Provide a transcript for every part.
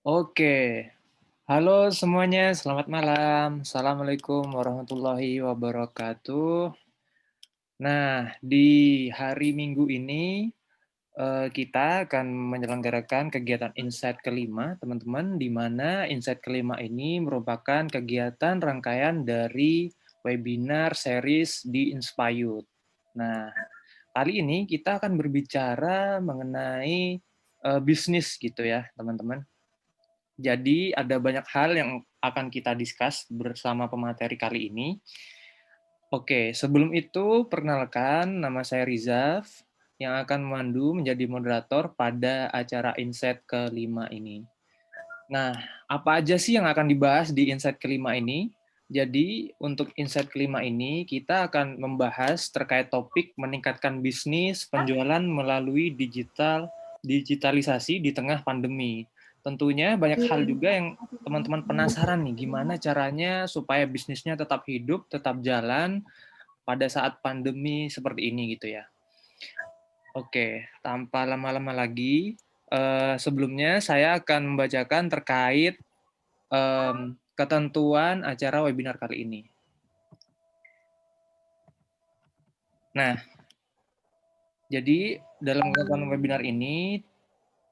Oke, halo semuanya, selamat malam. Assalamualaikum warahmatullahi wabarakatuh. Nah, di hari Minggu ini kita akan menyelenggarakan kegiatan Insight kelima, teman-teman, di mana Insight kelima ini merupakan kegiatan rangkaian dari webinar series di Inspired. Nah, kali ini kita akan berbicara mengenai bisnis gitu ya, teman-teman. Jadi ada banyak hal yang akan kita discuss bersama pemateri kali ini. Oke, sebelum itu perkenalkan nama saya Rizaf yang akan memandu menjadi moderator pada acara Insight kelima ini. Nah, apa aja sih yang akan dibahas di Insight kelima ini? Jadi, untuk Insight kelima ini, kita akan membahas terkait topik meningkatkan bisnis penjualan melalui digitalisasi di tengah pandemi. Tentunya banyak hal juga yang teman-teman penasaran nih, gimana caranya supaya bisnisnya tetap hidup, tetap jalan pada saat pandemi seperti ini gitu ya. Oke, tanpa lama-lama lagi, sebelumnya saya akan membacakan terkait ketentuan acara webinar kali ini. Nah, jadi dalam ketentuan webinar ini,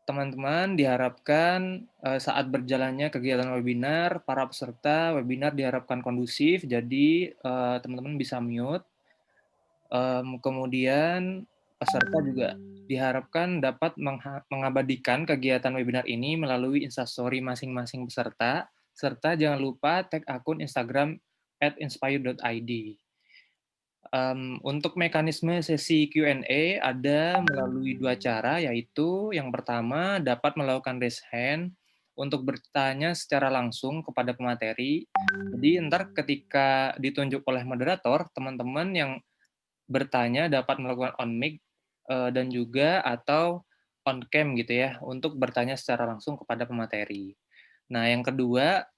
teman-teman diharapkan saat berjalannya kegiatan webinar, para peserta webinar diharapkan kondusif, jadi teman-teman bisa mute. Kemudian peserta juga diharapkan dapat mengabadikan kegiatan webinar ini melalui Instastory masing-masing peserta, serta jangan lupa tag akun Instagram @inspire.id. Untuk mekanisme sesi Q&A ada melalui dua cara, yaitu yang pertama dapat melakukan raise hand untuk bertanya secara langsung kepada pemateri. Jadi ntar ketika ditunjuk oleh moderator, teman-teman yang bertanya dapat melakukan on mic dan juga atau on cam gitu ya, untuk bertanya secara langsung kepada pemateri. Nah, yang kedua,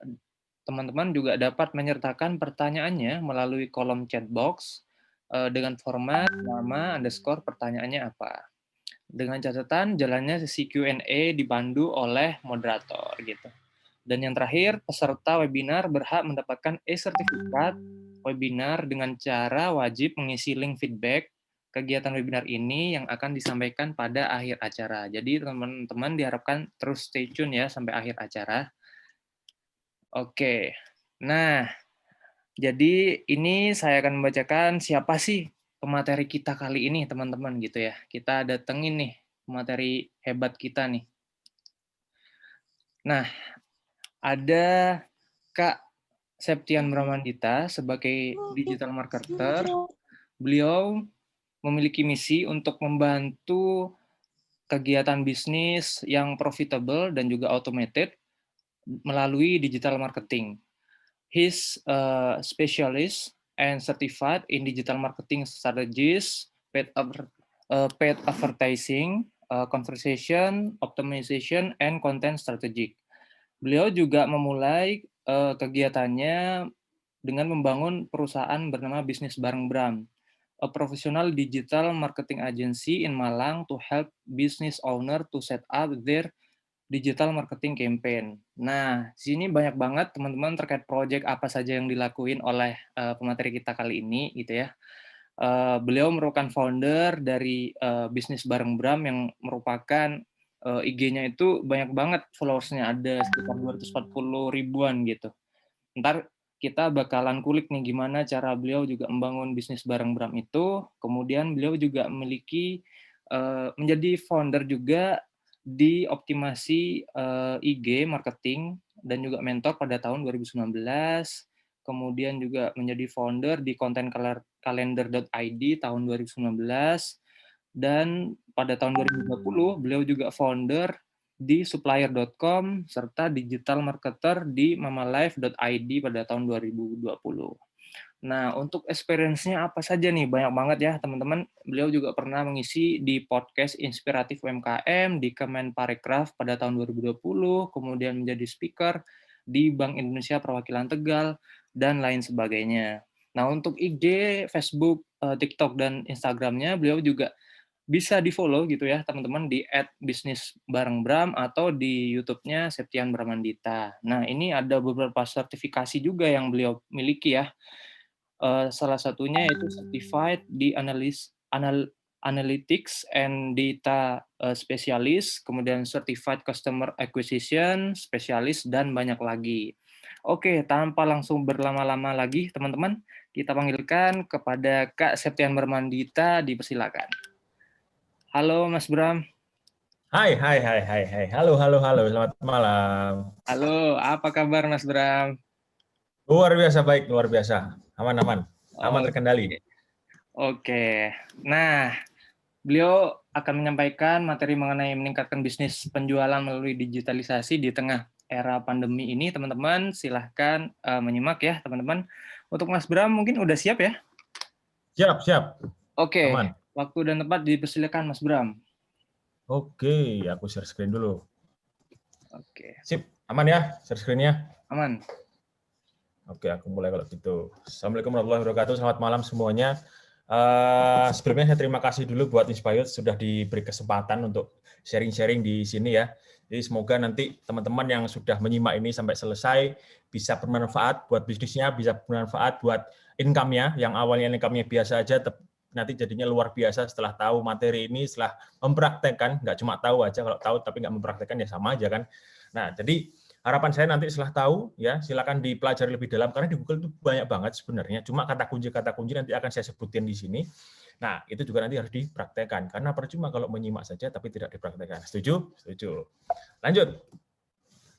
teman-teman juga dapat menyertakan pertanyaannya melalui kolom chat box dengan format nama underscore pertanyaannya apa. Dengan catatan jalannya sesi Q&A dipandu oleh moderator gitu. Dan yang terakhir, peserta webinar berhak mendapatkan e-sertifikat webinar dengan cara wajib mengisi link feedback kegiatan webinar ini yang akan disampaikan pada akhir acara. Jadi teman-teman diharapkan terus stay tune ya sampai akhir acara. Oke. Nah, jadi ini saya akan membacakan siapa sih pemateri kita kali ini, teman-teman gitu ya. Kita datengin nih pemateri hebat kita nih. Nah, ada Kak Septian Bramandita sebagai digital marketer. Beliau memiliki misi untuk membantu kegiatan bisnis yang profitable dan juga automated melalui digital marketing. He's a specialist and certified in digital marketing strategies, paid advertising, conversation, optimization, and content strategic. Beliau juga memulai kegiatannya dengan membangun perusahaan bernama Bisnis Bareng Bram, a professional digital marketing agency in Malang to help business owner to set up their digital marketing campaign. Nah, sini banyak banget teman-teman terkait project apa saja yang dilakuin oleh pemateri kita kali ini gitu ya. Beliau merupakan founder dari Bisnis Bareng Bram yang merupakan IG-nya itu banyak banget followersnya, ada sekitar 240 ribuan gitu. Ntar kita bakalan kulik nih gimana cara beliau juga membangun bisnis bareng Bram itu. Kemudian beliau juga memiliki menjadi founder juga di optimasi IG marketing dan juga mentor pada tahun 2019. Kemudian juga menjadi founder di content calendar.id tahun 2019 dan pada tahun 2020 beliau juga founder di supplier.com serta digital marketer di mamalife.id pada tahun 2020. Nah, untuk experience-nya apa saja nih? Banyak banget ya, teman-teman. Beliau juga pernah mengisi di podcast Inspiratif UMKM di Kemenparekraf pada tahun 2020, kemudian menjadi speaker di Bank Indonesia Perwakilan Tegal, dan lain sebagainya. Nah, untuk IG, Facebook, TikTok, dan Instagram-nya, beliau juga bisa di-follow gitu ya teman-teman di @bisnisbarengbram atau di YouTube-nya Septian Bramandita. Nah, ini ada beberapa sertifikasi juga yang beliau miliki ya. Salah satunya itu Certified di Analytics and Data Specialist, kemudian Certified Customer Acquisition Specialist, dan banyak lagi. Oke, tanpa langsung berlama-lama lagi, teman-teman, kita panggilkan kepada Kak Septian Bramandita, dipersilakan. Halo, Mas Bram. Hai, hai, hai, hai, hai. Halo, halo, halo. Selamat malam. Halo, apa kabar Mas Bram? Luar biasa baik, luar biasa. Aman, aman. Aman terkendali. Oke. Oke. Nah, beliau akan menyampaikan materi mengenai meningkatkan bisnis penjualan melalui digitalisasi di tengah era pandemi ini, teman-teman. Silahkan menyimak ya, teman-teman. Untuk Mas Bram, mungkin udah siap ya? Siap, siap. Oke, Aman. waktu dan tempat dipersilakan Mas Bram. Oke, aku share screen dulu. Oke. Sip, aman ya share screen-nya? Aman. Oke, aku mulai kalau gitu. Assalamualaikum warahmatullahi wabarakatuh. Selamat malam semuanya. Sebelumnya saya terima kasih dulu buat Inspired sudah diberi kesempatan untuk sharing-sharing di sini ya. Jadi semoga nanti teman-teman yang sudah menyimak ini sampai selesai bisa bermanfaat buat bisnisnya, bisa bermanfaat buat income-nya, yang awalnya income-nya biasa aja, nanti jadinya luar biasa setelah tahu materi ini, setelah mempraktekkan, nggak cuma tahu aja, kalau tahu tapi nggak mempraktekkan ya sama aja kan. Nah, jadi harapan saya nanti setelah tahu, ya silakan dipelajari lebih dalam, karena di Google itu banyak banget sebenarnya, cuma kata kunci nanti akan saya sebutin di sini. Nah, itu juga nanti harus dipraktekkan, karena percuma kalau menyimak saja tapi tidak dipraktekkan. Setuju? Setuju. Lanjut.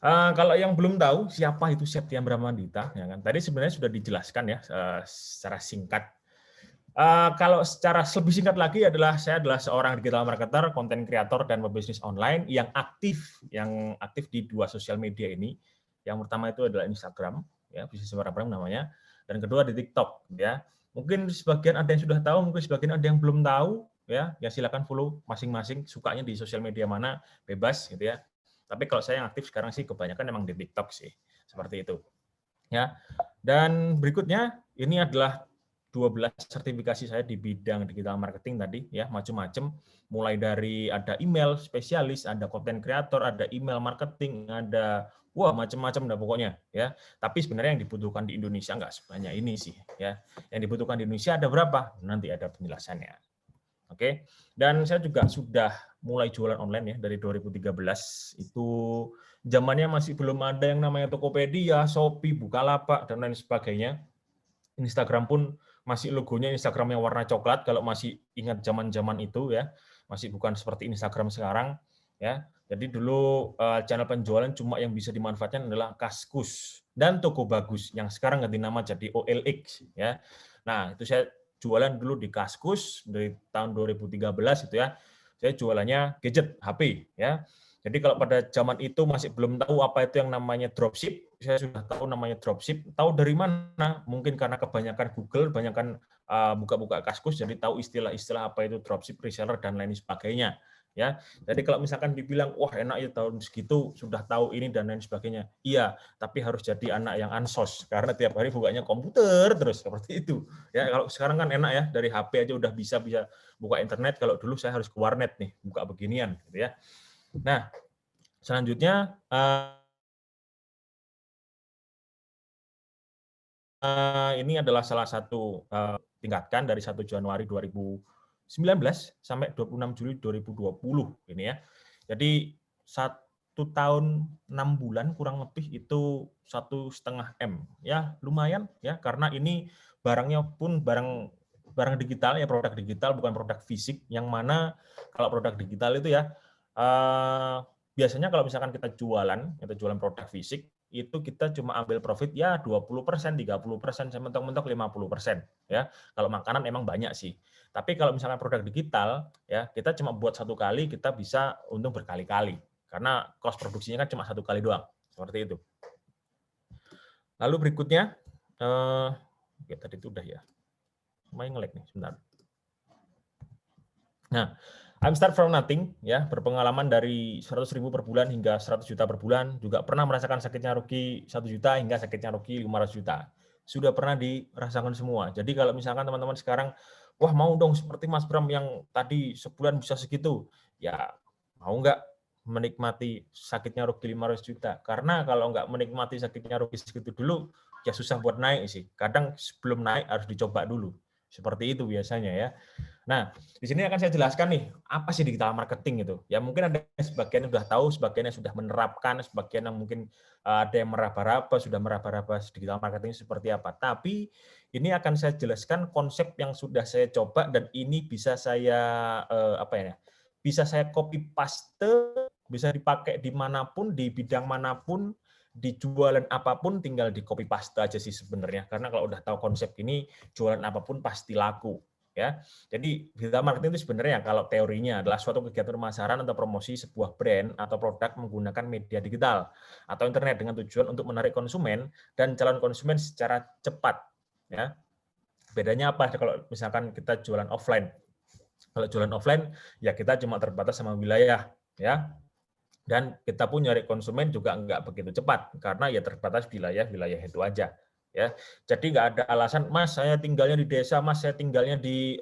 Kalau yang belum tahu siapa itu Septian Bramandita, ya kan? Tadi sebenarnya sudah dijelaskan ya secara singkat. Kalau secara lebih singkat lagi saya adalah seorang digital marketer, content creator, dan pebisnis online yang aktif di dua sosial media ini. Yang pertama itu adalah Instagram, ya bisnis Bram namanya, dan kedua di TikTok, ya. Mungkin sebagian ada yang sudah tahu, mungkin sebagian ada yang belum tahu, ya silakan follow masing-masing, sukanya di sosial media mana bebas, gitu ya. Tapi kalau saya yang aktif sekarang sih kebanyakan memang di TikTok sih, seperti itu. Ya. Dan berikutnya ini adalah 12 sertifikasi saya di bidang digital marketing tadi ya, macam-macam, mulai dari ada email spesialis, ada content creator, ada email marketing, ada macam-macam dah pokoknya ya. Tapi sebenarnya yang dibutuhkan di Indonesia nggak sebanyak ini sih ya. Yang dibutuhkan di Indonesia ada berapa? Nanti ada penjelasannya. Oke. Dan saya juga sudah mulai jualan online ya dari 2013. Itu zamannya masih belum ada yang namanya Tokopedia, Shopee, Bukalapak dan lain sebagainya. Instagram pun masih logonya Instagram yang warna coklat kalau masih ingat zaman-zaman itu ya, masih bukan seperti Instagram sekarang ya. Jadi dulu channel penjualan cuma yang bisa dimanfaatkan adalah Kaskus dan Toko Bagus yang sekarang ganti nama jadi OLX ya. Nah, itu saya jualan dulu di Kaskus dari tahun 2013 itu ya. Saya jualannya gadget HP ya. Jadi kalau pada zaman itu masih belum tahu apa itu yang namanya dropship, saya sudah tahu namanya dropship. Tahu dari mana? Mungkin karena kebanyakan Google, kebanyakan buka-buka Kaskus, jadi tahu istilah-istilah apa itu dropship, reseller dan lain sebagainya. Ya, jadi kalau misalkan dibilang wah enak ya tahun segitu sudah tahu ini dan lain sebagainya, iya, tapi harus jadi anak yang ansos karena tiap hari bukanya komputer terus seperti itu. Ya kalau sekarang kan enak ya dari HP aja udah bisa buka internet. Kalau dulu saya harus ke warnet nih buka beginian, gitu ya. Nah, selanjutnya ini adalah salah satu tingkatkan dari 1 Januari 2019 sampai 26 Juli 2020 ini ya. Jadi 1 tahun 6 bulan kurang lebih itu 1,5 M ya, lumayan ya, karena ini barangnya pun barang digital ya, produk digital bukan produk fisik, yang mana kalau produk digital itu ya biasanya kalau misalkan kita jualan produk fisik, itu kita cuma ambil profit ya 20%, 30%, saya mentok-mentok 50% ya. Kalau makanan emang banyak sih. Tapi kalau misalkan produk digital ya, kita cuma buat 1 kali, kita bisa untung berkali-kali. Karena cost produksinya kan cuma 1 kali doang. Seperti itu. Lalu berikutnya, oke, tadi itu udah ya. Lumayan nge-lag nih, sebentar. Nah, I'm start from nothing, ya, berpengalaman dari 100.000 per bulan hingga 100 juta per bulan, juga pernah merasakan sakitnya rugi 1 juta hingga sakitnya rugi 500 juta. Sudah pernah dirasakan semua. Jadi kalau misalkan teman-teman sekarang wah mau dong seperti Mas Bram yang tadi sebulan bisa segitu. Ya mau nggak menikmati sakitnya rugi 500 juta? Karena kalau nggak menikmati sakitnya rugi segitu dulu, ya susah buat naik sih. Kadang sebelum naik harus dicoba dulu. Seperti itu biasanya ya. Nah, di sini akan saya jelaskan nih, apa sih digital marketing itu. Ya mungkin ada sebagian yang sudah tahu, sebagian yang sudah menerapkan, sebagian yang mungkin ada yang meraba-raba, sudah meraba-raba digital marketing seperti apa. Tapi ini akan saya jelaskan konsep yang sudah saya coba dan ini bisa saya apa ya? Bisa saya copy paste, bisa dipakai dimanapun, di bidang manapun, di jualan apapun, tinggal di copy paste aja sih sebenarnya. Karena kalau udah tahu konsep ini, jualan apapun pasti laku. Ya, jadi digital marketing itu sebenarnya kalau teorinya adalah suatu kegiatan pemasaran atau promosi sebuah brand atau produk menggunakan media digital atau internet dengan tujuan untuk menarik konsumen dan calon konsumen secara cepat. Ya, bedanya apa kalau misalkan kita jualan offline? Kalau jualan offline ya kita cuma terbatas sama wilayah, ya. Dan kita pun nyari konsumen juga nggak begitu cepat karena ya terbatas wilayah-wilayah itu aja. Ya, jadi nggak ada alasan, Mas, saya tinggalnya di desa, Mas, saya tinggalnya di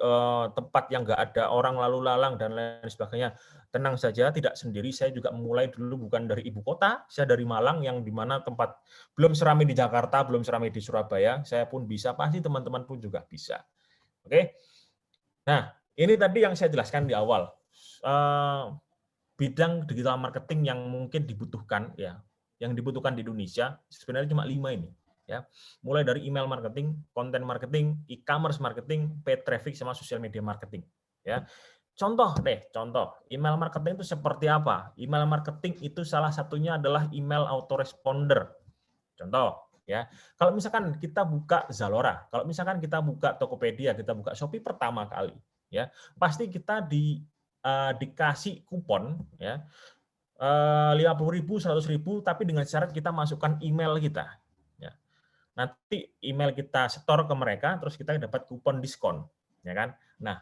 tempat yang nggak ada orang lalu lalang dan lain sebagainya. Tenang saja, tidak sendiri. Saya juga mulai dulu bukan dari ibu kota, saya dari Malang yang di mana tempat belum seramai di Jakarta, belum seramai di Surabaya. Saya pun bisa, pasti teman-teman pun juga bisa. Oke. Nah, ini tadi yang saya jelaskan di awal. Bidang digital marketing yang mungkin dibutuhkan ya, yang dibutuhkan di Indonesia sebenarnya cuma 5 ini ya. Mulai dari email marketing, content marketing, e-commerce marketing, paid traffic sama social media marketing ya. Contoh deh, contoh email marketing itu seperti apa? Email marketing itu salah satunya adalah email autoresponder. Contoh ya, kalau misalkan kita buka Zalora, kalau misalkan kita buka Tokopedia, kita buka Shopee pertama kali ya, pasti kita dikasih kupon ya, 50.000, 100.000, tapi dengan syarat kita masukkan email kita. Ya. Nanti email kita setor ke mereka, terus kita dapat kupon diskon, ya kan? Nah,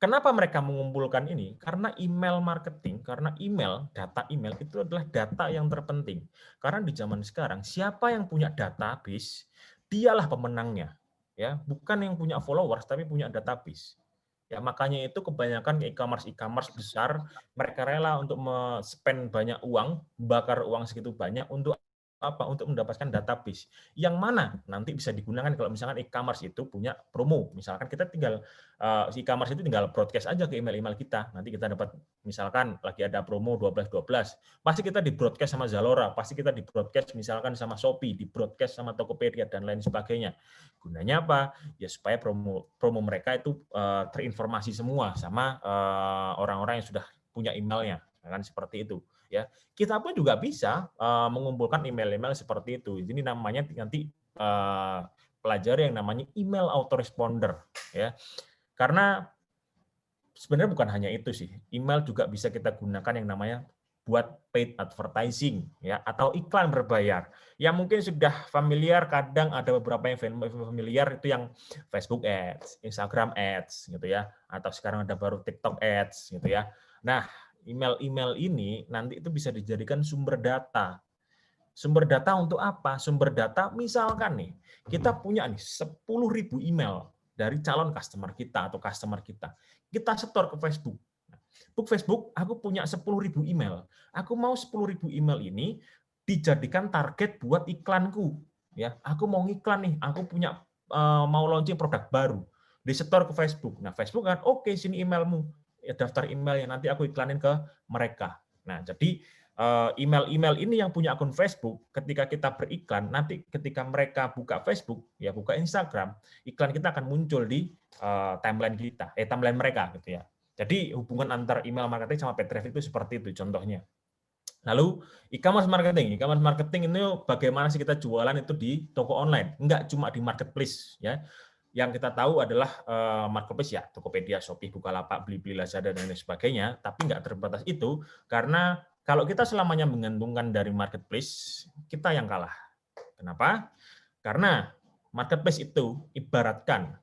kenapa mereka mengumpulkan ini? Karena email marketing, karena email, data email itu adalah data yang terpenting. Karena di zaman sekarang, siapa yang punya database, dialah pemenangnya. Ya, bukan yang punya followers, tapi punya database. Ya, makanya itu kebanyakan e-commerce besar, mereka rela untuk spend banyak uang, bakar uang segitu banyak untuk apa? Untuk mendapatkan database. Yang mana nanti bisa digunakan kalau misalkan e-commerce itu punya promo. Misalkan kita tinggal e-commerce itu tinggal broadcast aja ke email-email kita. Nanti kita dapat misalkan lagi ada promo 12-12. Pasti kita di broadcast sama Zalora, pasti kita di broadcast misalkan sama Shopee, di broadcast sama Tokopedia dan lain sebagainya. Gunanya apa? Ya supaya promo mereka itu terinformasi semua sama orang-orang yang sudah punya emailnya, kan seperti itu. Ya, kita pun juga bisa mengumpulkan email-email seperti itu. Ini namanya nanti pelajari yang namanya email autoresponder, ya. Karena sebenarnya bukan hanya itu sih. Email juga bisa kita gunakan yang namanya buat paid advertising ya atau iklan berbayar. Yang mungkin sudah familiar, kadang ada beberapa yang familiar itu yang Facebook Ads, Instagram Ads gitu ya, atau sekarang ada baru TikTok Ads gitu ya. Nah, email-email ini nanti itu bisa dijadikan sumber data. Sumber data untuk apa? Sumber data misalkan nih, kita punya nih 10.000 email dari calon customer kita atau customer kita. Kita setor ke Facebook. Facebook, aku punya 10.000 email. Aku mau 10.000 email ini dijadikan target buat iklanku. Ya, aku mau iklan nih, aku punya mau launching produk baru. Disetor ke Facebook. Nah, Facebook kan, oke, sini emailmu. Ya, daftar email yang nanti aku iklanin ke mereka. Nah, jadi email-email ini yang punya akun Facebook, ketika kita beriklan, nanti ketika mereka buka Facebook, ya buka Instagram, iklan kita akan muncul di timeline kita, timeline mereka gitu ya. Jadi hubungan antar email marketing sama paid traffic itu seperti itu contohnya. Lalu e-commerce marketing ini bagaimana sih kita jualan itu di toko online, enggak cuma di marketplace ya. Yang kita tahu adalah marketplace ya, Tokopedia, Shopee, Bukalapak, Blibli, Lazada dan lain sebagainya, tapi enggak terbatas itu karena kalau kita selamanya menggantungkan dari marketplace, kita yang kalah. Kenapa? Karena marketplace itu ibaratkan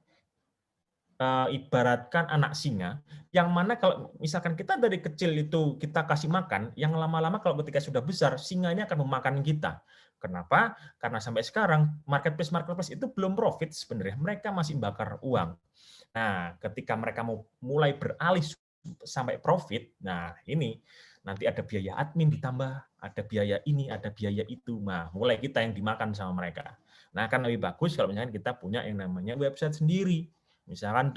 anak singa, yang mana kalau misalkan kita dari kecil itu kita kasih makan, yang lama-lama kalau ketika sudah besar, singa ini akan memakan kita. Kenapa? Karena sampai sekarang marketplace itu belum profit sebenarnya. Mereka masih bakar uang. Nah, ketika mereka mau mulai beralih sampai profit, nah ini nanti ada biaya admin ditambah, ada biaya ini, ada biaya itu. Nah, mulai kita yang dimakan sama mereka. Nah, kan lebih bagus kalau misalkan kita punya yang namanya website sendiri. Misalkan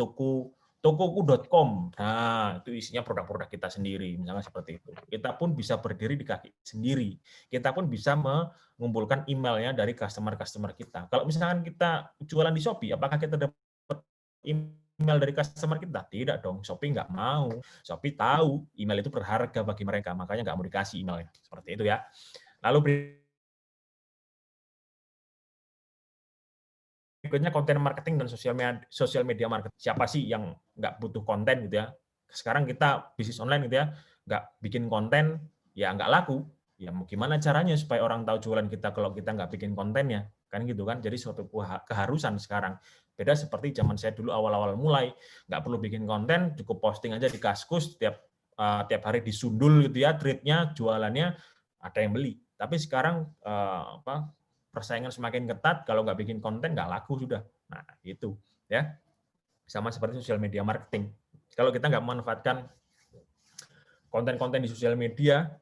tokoku.com. Nah, itu isinya produk-produk kita sendiri, misalnya seperti itu. Kita pun bisa berdiri di kaki sendiri. Kita pun bisa mengumpulkan emailnya dari customer-customer kita. Kalau misalkan kita jualan di Shopee, apakah kita dapat email dari customer kita? Tidak dong, Shopee nggak mau. Shopee tahu email itu berharga bagi mereka, makanya nggak mau dikasih emailnya. Seperti itu ya. Lalu berikutnya konten marketing dan sosial media marketing. Siapa sih yang nggak butuh konten gitu ya? Sekarang kita bisnis online gitu ya, nggak bikin konten, ya nggak laku. Ya mau gimana caranya supaya orang tahu jualan kita kalau kita nggak bikin kontennya? Kan gitu kan, jadi suatu keharusan sekarang. Beda seperti zaman saya dulu awal-awal mulai, nggak perlu bikin konten, cukup posting aja di Kaskus, tiap hari disundul gitu ya, treatnya, jualannya, ada yang beli. Tapi sekarang persaingan semakin ketat, kalau nggak bikin konten nggak laku sudah. Nah, itu ya. Sama seperti sosial media marketing. Kalau kita nggak memanfaatkan konten-konten di sosial media,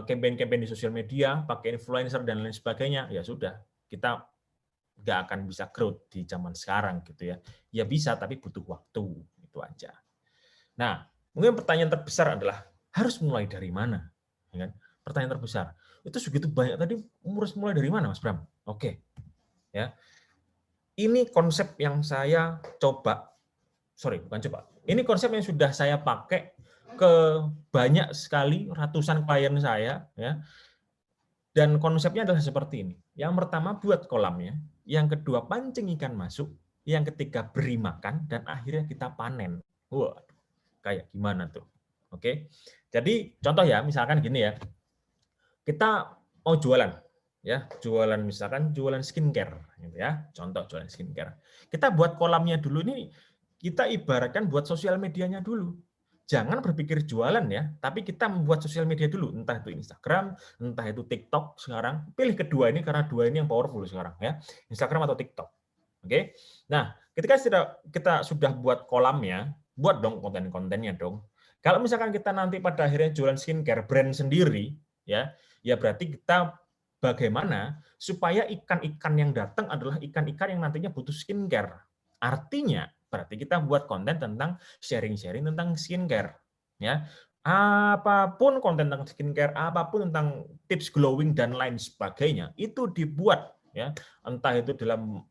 campaign-campaign di sosial media, pakai influencer dan lain sebagainya, ya sudah, kita nggak akan bisa growth di zaman sekarang gitu ya. Ya bisa, tapi butuh waktu, itu aja. Nah, mungkin pertanyaan terbesar adalah harus mulai dari mana? Ya kan? Pertanyaan terbesar. Itu segitu banyak tadi, harus mulai dari mana, Mas Bram? Oke, ya. Ini konsep yang saya ini konsep yang sudah saya pakai ke banyak sekali ratusan klien saya, ya. Dan konsepnya adalah seperti ini. Yang pertama buat kolamnya, yang kedua pancing ikan masuk, yang ketiga beri makan, dan akhirnya kita panen. Wah, kayak gimana tuh? Oke. Jadi contoh ya, misalkan gini ya. Kita mau jualan, ya, misalkan jualan skincare, gitu ya. Contoh jualan skincare. Kita buat kolamnya dulu ini, kita ibaratkan buat sosial medianya dulu. Jangan berpikir jualan ya, tapi kita membuat sosial media dulu, entah itu Instagram, entah itu TikTok sekarang. Pilih kedua ini karena dua ini yang powerful sekarang ya, Instagram atau TikTok. Oke. Nah, ketika kita sudah buat kolamnya, buat dong konten-kontennya dong. Kalau misalkan kita nanti pada akhirnya jualan skincare brand sendiri, ya berarti kita bagaimana supaya ikan-ikan yang datang adalah ikan-ikan yang nantinya butuh skincare. Artinya berarti kita buat konten tentang sharing-sharing tentang skincare, ya. Apapun konten tentang skincare, apapun tentang tips glowing dan lain sebagainya, itu dibuat ya, entah itu dalam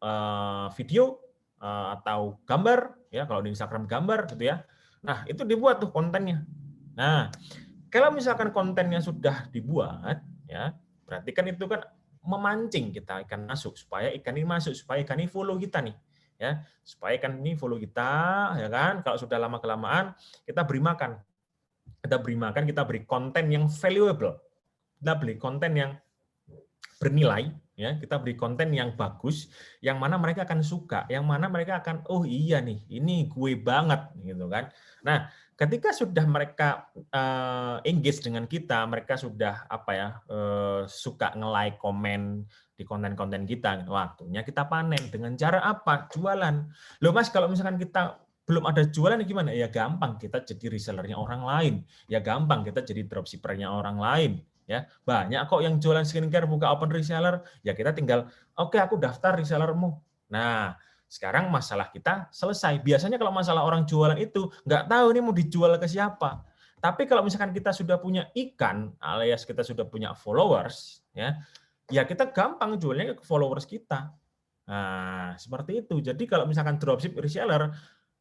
video atau gambar, ya kalau di Instagram gambar gitu ya. Nah, itu dibuat tuh kontennya. Nah, kalau misalkan kontennya sudah dibuat, ya berarti kan itu kan memancing kita ikan masuk, supaya ikan ini masuk, supaya ikan ini follow kita nih, ya supaya ikan ini follow kita, ya kan. Kalau sudah lama kelamaan kita beri makan, kita beri konten yang valuable, kita beri konten yang bernilai, ya kita beri konten yang bagus, yang mana mereka akan suka, yang mana mereka akan oh iya nih, ini gue banget gitu kan. Nah, ketika sudah mereka engage dengan kita, mereka sudah suka nge-like, komen di konten-konten kita, waktunya kita panen. Dengan cara apa? Jualan. Loh Mas, kalau misalkan kita belum ada jualan gimana? Ya gampang, kita jadi resellernya orang lain. Ya gampang, kita jadi dropshippernya orang lain. Ya, banyak kok yang jualan skincare buka open reseller, ya kita tinggal oke, aku daftar resellermu. Nah, sekarang masalah kita selesai. Biasanya kalau masalah orang jualan itu nggak tahu ini mau dijual ke siapa. Tapi kalau misalkan kita sudah punya ikan alias kita sudah punya followers, ya kita gampang jualnya ke followers kita. Nah, seperti itu. Jadi kalau misalkan dropship reseller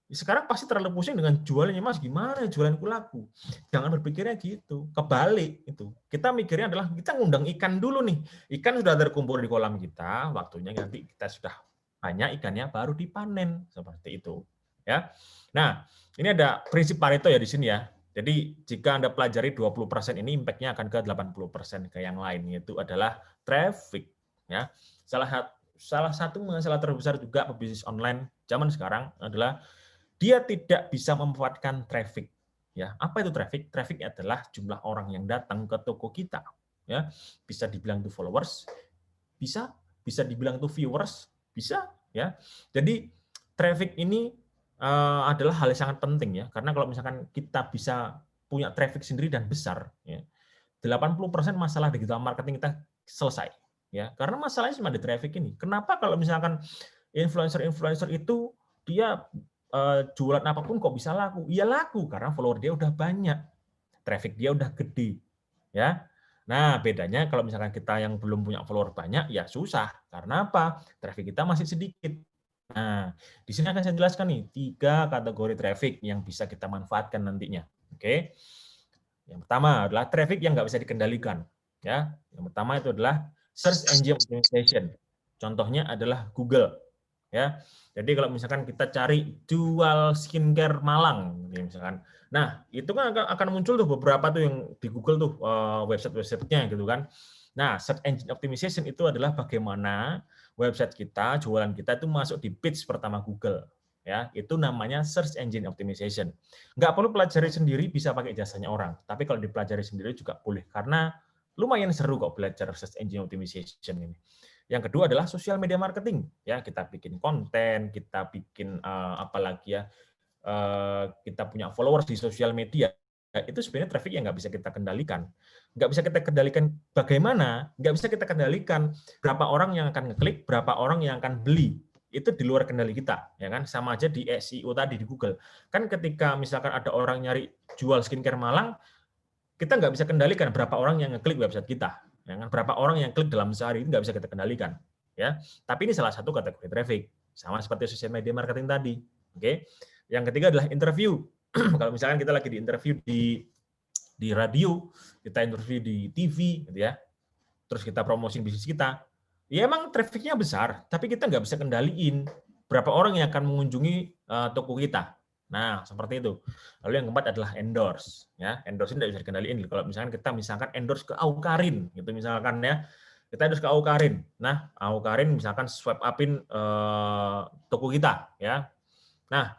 sekarang pasti terlalu pusing dengan jualannya, Mas, gimana jualanku laku? Jangan berpikirnya gitu, kebalik itu. Kita mikirnya adalah kita ngundang ikan dulu nih. Ikan sudah terkumpul di kolam kita, waktunya nanti kita sudah banyak ikannya baru dipanen seperti itu, ya. Nah, ini ada prinsip Pareto ya di sini ya. Jadi jika Anda pelajari 20% ini impact-nya akan ke 80% ke yang lain, yaitu adalah traffic, ya. Salah satu masalah terbesar juga pebisnis online zaman sekarang adalah dia tidak bisa memanfaatkan traffic. Ya, apa itu traffic? Traffic adalah jumlah orang yang datang ke toko kita. Ya, bisa dibilang itu followers, bisa dibilang itu viewers, bisa ya. Jadi traffic ini adalah hal yang sangat penting ya, karena kalau misalkan kita bisa punya traffic sendiri dan besar, ya, 80% masalah digital marketing kita selesai. Ya, karena masalahnya cuma di traffic ini. Kenapa kalau misalkan influencer-influencer itu dia jualan apapun kok bisa laku? Ya laku karena follower dia udah banyak, traffic dia udah gede, ya. Nah, bedanya kalau misalkan kita yang belum punya follower banyak, ya susah. Karena apa? Traffic kita masih sedikit. Nah, di sini akan saya jelaskan nih 3 kategori traffic yang bisa kita manfaatkan nantinya. Oke. Yang pertama adalah traffic yang nggak bisa dikendalikan. Ya, yang pertama itu adalah search engine optimization. Contohnya adalah Google. Ya, jadi kalau misalkan kita cari jual skincare Malang, misalkan, nah itu kan akan muncul tuh beberapa tuh yang di Google tuh website-websitenya gitu kan. Nah, search engine optimization itu adalah bagaimana website kita, jualan kita itu masuk di page pertama Google. Ya, itu namanya search engine optimization. Nggak perlu pelajari sendiri, bisa pakai jasanya orang. Tapi kalau dipelajari sendiri juga boleh, karena lumayan seru kok belajar search engine optimization ini. Yang kedua adalah social media marketing. Ya, kita bikin konten, kita bikin apalagi ya, kita punya followers di sosial media. Itu sebenarnya traffic yang nggak bisa kita kendalikan. Nggak bisa kita kendalikan bagaimana, nggak bisa kita kendalikan berapa orang yang akan ngeklik, berapa orang yang akan beli. Itu di luar kendali kita, ya kan? Sama aja di SEO tadi di Google. Kan ketika misalkan ada orang nyari jual skincare Malang, kita nggak bisa kendalikan berapa orang yang ngeklik website kita, ya kan? Berapa orang yang klik dalam sehari itu nggak bisa kita kendalikan, ya. Tapi ini salah satu kategori traffic, sama seperti social media marketing tadi, oke. Yang ketiga adalah interview. Kalau misalkan kita lagi di interview di radio, kita interview di TV, gitu ya. Terus kita promosiin bisnis kita, ya emang trafficnya besar, tapi kita nggak bisa kendaliin berapa orang yang akan mengunjungi toko kita. Nah, seperti itu. Lalu yang keempat adalah endorse. Ya, endorse ini tidak bisa dikendaliin. Kalau misalkan kita endorse ke Aukarin, gitu misalkan ya, kita endorse ke Aukarin. Nah, Aukarin misalkan swipe up-in toko kita, ya. Nah,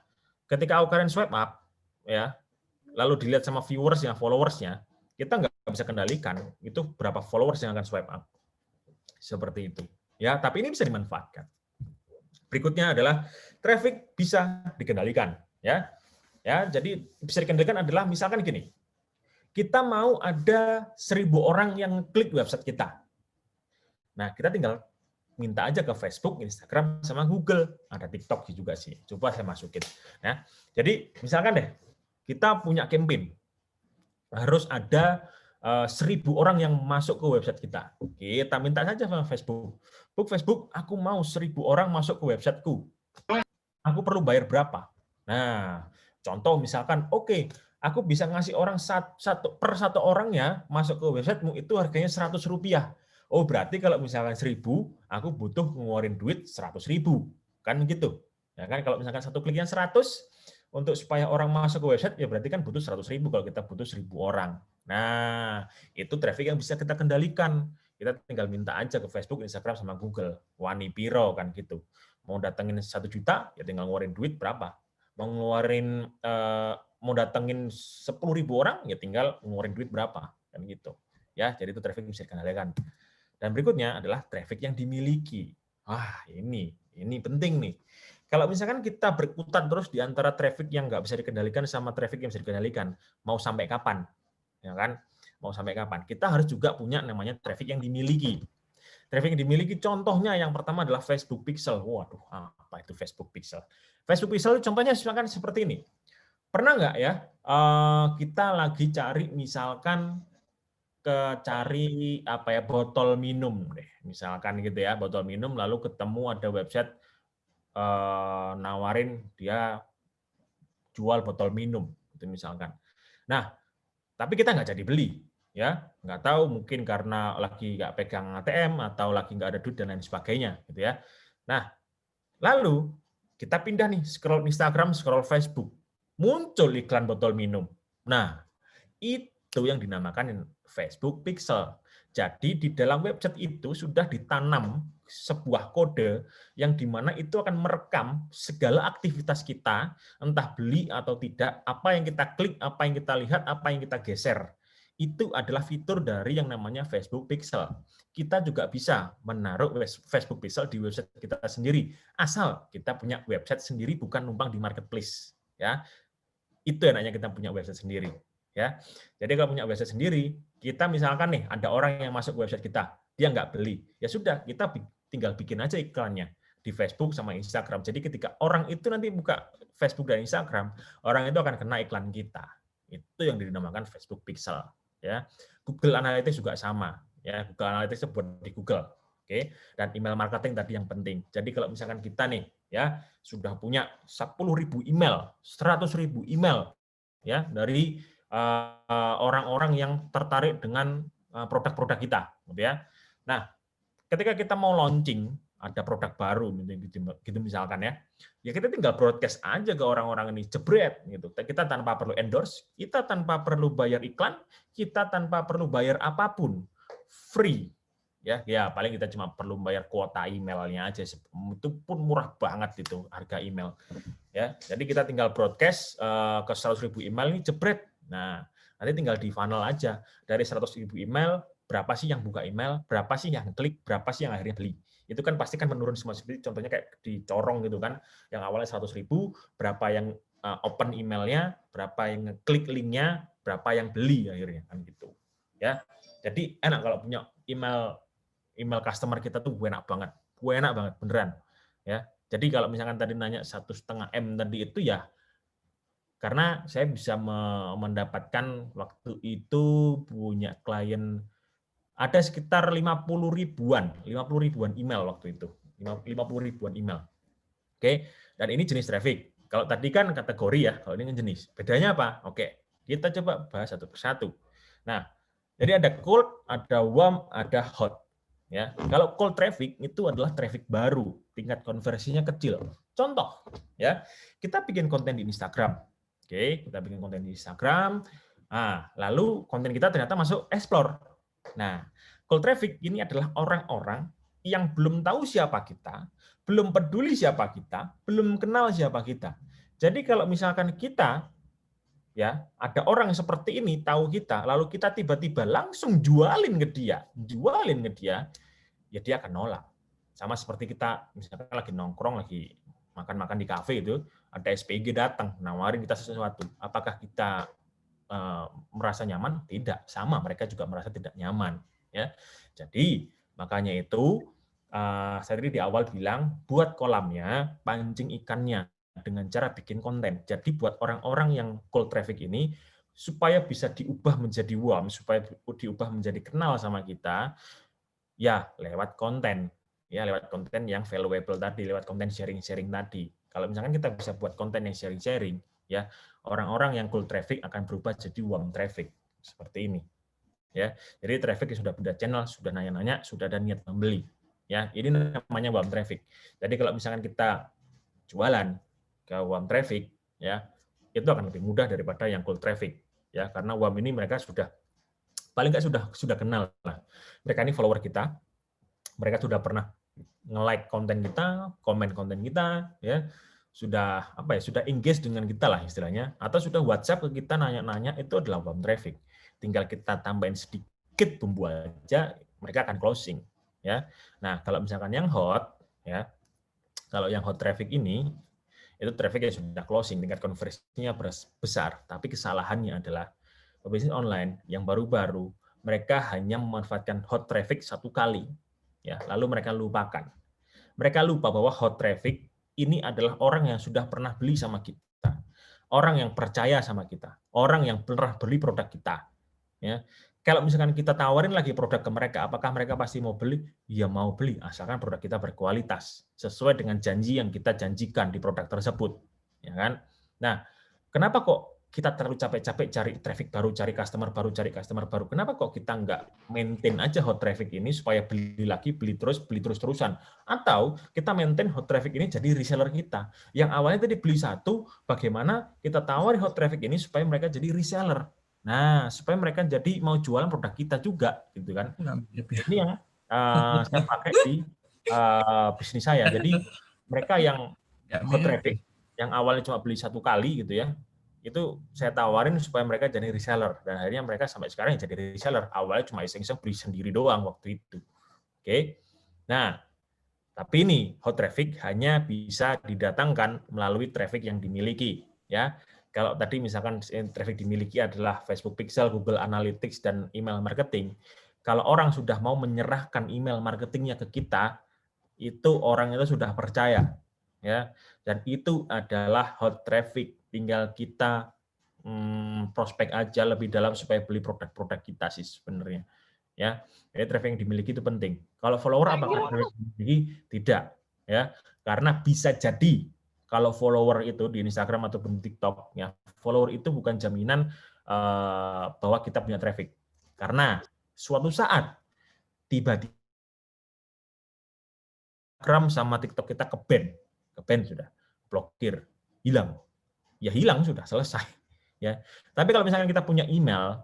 ketika Aukarin swipe up, ya, lalu dilihat sama viewers-nya, followers-nya, kita nggak bisa kendalikan itu berapa followers yang akan swipe up. Seperti itu. Ya, tapi ini bisa dimanfaatkan. Berikutnya adalah traffic bisa dikendalikan, ya. Ya, jadi bisa dikendalikan adalah misalkan gini. Kita mau ada 1.000 orang yang klik website kita. Nah, kita tinggal minta aja ke Facebook, Instagram, sama Google. Ada TikTok juga sih. Coba saya masukin. Ya. Jadi, misalkan deh, kita punya campaign. Harus ada 1.000 orang yang masuk ke website kita. Kita minta saja sama Facebook. Facebook, aku mau 1.000 orang masuk ke websiteku. Aku perlu bayar berapa? Nah, contoh misalkan, oke, aku bisa ngasih orang per satu orang ya masuk ke websitemu itu harganya Rp100. Oh, berarti kalau misalkan 1.000, aku butuh ngeluarin duit 100.000. Kan gitu. Ya kan, kalau misalkan satu kliknya 100, untuk supaya orang masuk ke website, ya berarti kan butuh 100.000 kalau kita butuh 1.000 orang. Nah, itu traffic yang bisa kita kendalikan. Kita tinggal minta aja ke Facebook, Instagram, sama Google. Wani piro kan gitu. Mau datengin 1 juta, ya tinggal ngeluarin duit berapa. Mau ngeluarin, mau datengin 10.000 orang, ya tinggal ngeluarin duit berapa. Kan gitu. Ya, jadi itu traffic bisa dikendalikan. Dan berikutnya adalah traffic yang dimiliki. Wah, ini penting nih. Kalau misalkan kita berkutat terus di antara traffic yang nggak bisa dikendalikan sama traffic yang bisa dikendalikan, mau sampai kapan? Ya kan? Mau sampai kapan? Kita harus juga punya namanya traffic yang dimiliki. Traffic yang dimiliki contohnya yang pertama adalah Facebook Pixel. Waduh, apa itu Facebook Pixel? Facebook Pixel contohnya misalkan seperti ini. Pernah nggak ya kita lagi cari misalkan cari apa ya, botol minum deh, misalkan gitu ya, botol minum lalu ketemu ada website nawarin dia jual botol minum gitu misalkan. Nah, tapi kita nggak jadi beli, ya nggak tahu mungkin karena lagi nggak pegang ATM atau lagi nggak ada duit dan lain sebagainya, gitu ya. Nah, lalu kita pindah nih, scroll Instagram, scroll Facebook, muncul iklan botol minum. Nah, itu yang dinamakan Facebook Pixel. Jadi di dalam website itu sudah ditanam sebuah kode yang dimana itu akan merekam segala aktivitas kita, entah beli atau tidak, apa yang kita klik, apa yang kita lihat, apa yang kita geser. itu adalah fitur dari yang namanya Facebook Pixel. Kita juga bisa menaruh Facebook Pixel di website kita sendiri, asal kita punya website sendiri, bukan numpang di marketplace. Ya, itu enaknya kita punya website sendiri. Ya, jadi kalau punya website sendiri, kita misalkan nih ada orang yang masuk website kita, dia nggak beli, ya sudah kita tinggal bikin aja iklannya di Facebook sama Instagram. Jadi ketika orang itu nanti buka Facebook dan Instagram, orang itu akan kena iklan kita. Itu yang dinamakan Facebook Pixel. Ya, Google Analytics juga sama. Ya, Google Analytics itu buat di Google. Oke, dan email marketing tadi yang penting. Jadi kalau misalkan kita nih ya sudah punya 10.000 email, 100.000 email ya dari orang-orang yang tertarik dengan produk-produk kita, gitu ya. Nah, ketika kita mau launching ada produk baru gitu misalkan ya kita tinggal broadcast aja ke orang-orang ini, jebret gitu. Kita tanpa perlu endorse, kita tanpa perlu bayar iklan, kita tanpa perlu bayar apapun, free. Ya paling kita cuma perlu bayar kuota emailnya aja, itu pun murah banget itu harga email. Ya, jadi kita tinggal broadcast ke 100.000 email ini jebret. Nah, nanti tinggal di funnel aja dari 100.000 email, berapa sih yang buka email, berapa sih yang klik, berapa sih yang akhirnya beli. Itu kan pasti kan menurun semua. Seperti contohnya kayak dicorong gitu kan, yang awalnya 100.000, berapa yang open emailnya, berapa yang ngeklik linknya, berapa yang beli akhirnya kan gitu. Ya, jadi enak kalau punya email customer kita tuh enak banget beneran. Ya, jadi kalau misalkan tadi nanya 1,5 M tadi itu ya, karena saya bisa mendapatkan waktu itu punya klien ada sekitar 50 ribuan email waktu itu, 50 ribuan email. Oke, dan ini jenis traffic. Kalau tadi kan kategori ya, kalau ini kan jenis. Bedanya apa? Oke, kita coba bahas satu persatu. Nah, jadi ada cold, ada warm, ada hot. Ya, kalau cold traffic itu adalah traffic baru, tingkat konversinya kecil. Contoh, ya, kita bikin konten di Instagram. Oke, kita bikin konten di Instagram. Nah, lalu konten kita ternyata masuk explore. Nah, cold traffic ini adalah orang-orang yang belum tahu siapa kita, belum peduli siapa kita, belum kenal siapa kita. Jadi kalau misalkan kita ya ada orang yang seperti ini tahu kita, lalu kita tiba-tiba langsung jualin ke dia, ya dia akan nolak. Sama seperti kita misalkan lagi nongkrong, lagi makan-makan di kafe itu, ada SPG datang nawarin kita sesuatu, apakah kita merasa nyaman? Tidak, sama mereka juga merasa tidak nyaman. Ya, jadi makanya itu saya tadi di awal bilang buat kolamnya, pancing ikannya dengan cara bikin konten. Jadi buat orang-orang yang cold traffic ini supaya bisa diubah menjadi warm, supaya diubah menjadi kenal sama kita, ya lewat konten. Ya lewat konten yang valuable tadi, lewat konten sharing-sharing tadi. Kalau misalkan kita bisa buat konten yang sharing-sharing, ya orang-orang yang cold traffic akan berubah jadi warm traffic seperti ini. Ya, jadi traffic yang sudah punya channel, sudah nanya-nanya, sudah ada niat membeli. Ya, ini namanya warm traffic. Jadi kalau misalkan kita jualan ke warm traffic, ya itu akan lebih mudah daripada yang cold traffic. Ya, karena warm ini mereka sudah paling nggak sudah kenal lah. Mereka ini follower kita, mereka sudah pernah nge-like konten kita, komen konten kita, ya sudah sudah engage dengan kita lah istilahnya, atau sudah WhatsApp ke kita nanya-nanya, itu adalah warm traffic. Tinggal kita tambahin sedikit bumbu aja, mereka akan closing. Ya, nah kalau misalkan yang hot, ya kalau yang hot traffic ini itu traffic yang sudah closing, tingkat konversinya besar, tapi kesalahannya adalah pebisnis online yang baru-baru mereka hanya memanfaatkan hot traffic satu kali, ya lalu mereka lupakan. Mereka lupa bahwa hot traffic ini adalah orang yang sudah pernah beli sama kita, orang yang percaya sama kita, orang yang pernah beli produk kita. Ya, kalau misalkan kita tawarin lagi produk ke mereka, apakah mereka pasti mau beli? Ya mau beli, asalkan produk kita berkualitas, sesuai dengan janji yang kita janjikan di produk tersebut. Ya kan? Nah, kenapa kok kita terlalu capek-capek cari traffic baru, cari customer baru. Kenapa kok kita nggak maintain aja hot traffic ini supaya beli lagi, beli terus-terusan? Atau kita maintain hot traffic ini jadi reseller kita. Yang awalnya tadi beli satu, bagaimana kita tawarin hot traffic ini supaya mereka jadi reseller. Nah, supaya mereka jadi mau jualan produk kita juga, gitu kan? Ini yang saya pakai di bisnis saya. Jadi mereka yang hot traffic, yang awalnya cuma beli satu kali gitu ya, itu saya tawarin supaya mereka jadi reseller, dan akhirnya mereka sampai sekarang jadi reseller. Awalnya cuma iseng-iseng beli sendiri doang waktu itu. Oke. Nah, tapi ini hot traffic hanya bisa didatangkan melalui traffic yang dimiliki, ya. Kalau tadi misalkan traffic dimiliki adalah Facebook Pixel, Google Analytics, dan email marketing. Kalau orang sudah mau menyerahkan email marketingnya ke kita, itu orang itu sudah percaya, ya. Dan itu adalah hot traffic. Tinggal kita prospek aja lebih dalam supaya beli produk-produk kita sih sebenarnya. Ya, jadi traffic yang dimiliki itu penting. Kalau follower apakah traffic dimiliki? Tidak, ya, karena bisa jadi kalau follower itu di Instagram ataupun TikTok, ya, follower itu bukan jaminan bahwa kita punya traffic, karena suatu saat tiba-tiba Instagram sama TikTok kita ke-ban sudah, blokir, hilang, ya hilang sudah selesai, ya. Tapi kalau misalkan kita punya email,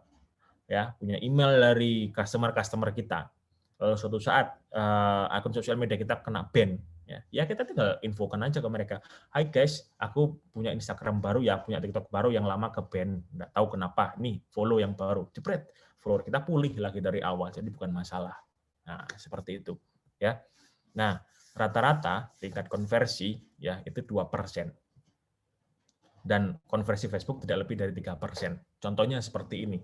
ya, punya email dari customer kita, lalu suatu saat akun sosial media kita kena ban, ya kita tinggal infokan aja ke mereka, hai guys, aku punya Instagram baru ya, punya TikTok baru yang lama ke-ban, nggak tahu kenapa, nih follow yang baru, jepret, follower kita pulih lagi dari awal, jadi bukan masalah. Nah, seperti itu, ya. Nah, rata-rata tingkat konversi ya itu 2%. Dan konversi Facebook tidak lebih dari 3%. Contohnya seperti ini.